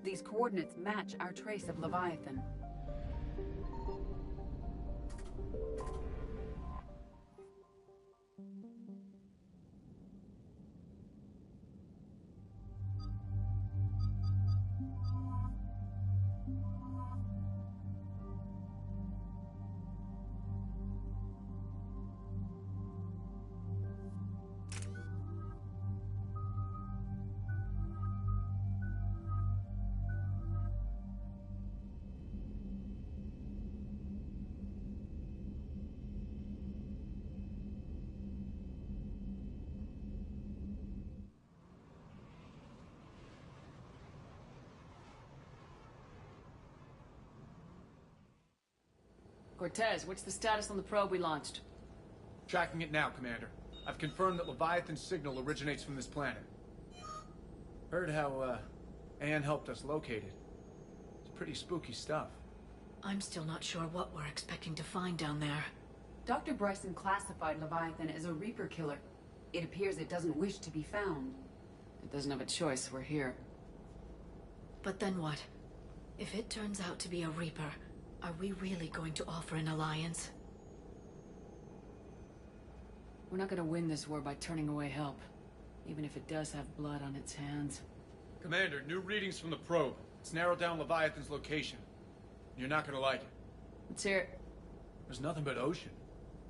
These coordinates match our trace of Leviathan. Cortez, what's the status on the probe we launched? Tracking it now, Commander. I've confirmed that Leviathan's signal originates from this planet. Heard how, Anne helped us locate it. It's pretty spooky stuff. I'm still not sure what we're expecting to find down there. Dr. Bryson classified Leviathan as a Reaper killer. It appears it doesn't wish to be found. It doesn't have a choice, we're here. But then what? If it turns out to be a Reaper, are we really going to offer an alliance? We're not gonna win this war by turning away help, even if it does have blood on its hands. Commander, new readings from the probe. It's narrowed down Leviathan's location. You're not gonna like it. Let's hear it. There's nothing but ocean.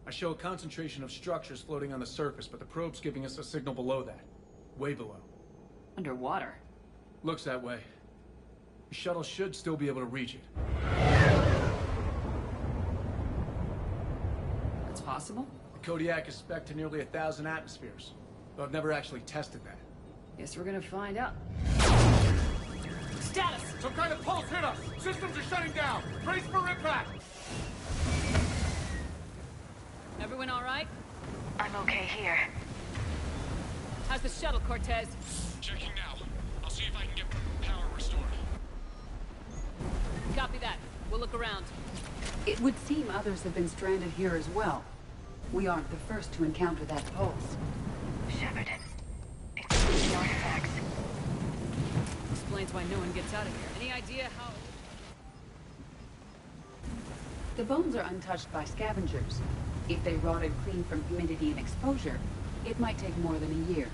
I show a concentration of structures floating on the surface, but the probe's giving us a signal below that. Way below. Underwater? Looks that way. The shuttle should still be able to reach it. That's possible? The Kodiak is spec'd to nearly 1,000 atmospheres, though I've never actually tested that. Guess we're gonna find out. Status! Some kind of pulse hit us! Systems are shutting down! Brace for impact! Everyone all right? I'm okay here. How's the shuttle, Cortez? Checking now. I'll see if I can get power restored. Copy that. We'll look around. It would seem others have been stranded here as well. We aren't the first to encounter that pulse. Sheparded. Including the artifacts. Explains why no one gets out of here. Any idea how... The bones are untouched by scavengers. If they rotted clean from humidity and exposure, it might take more than a year.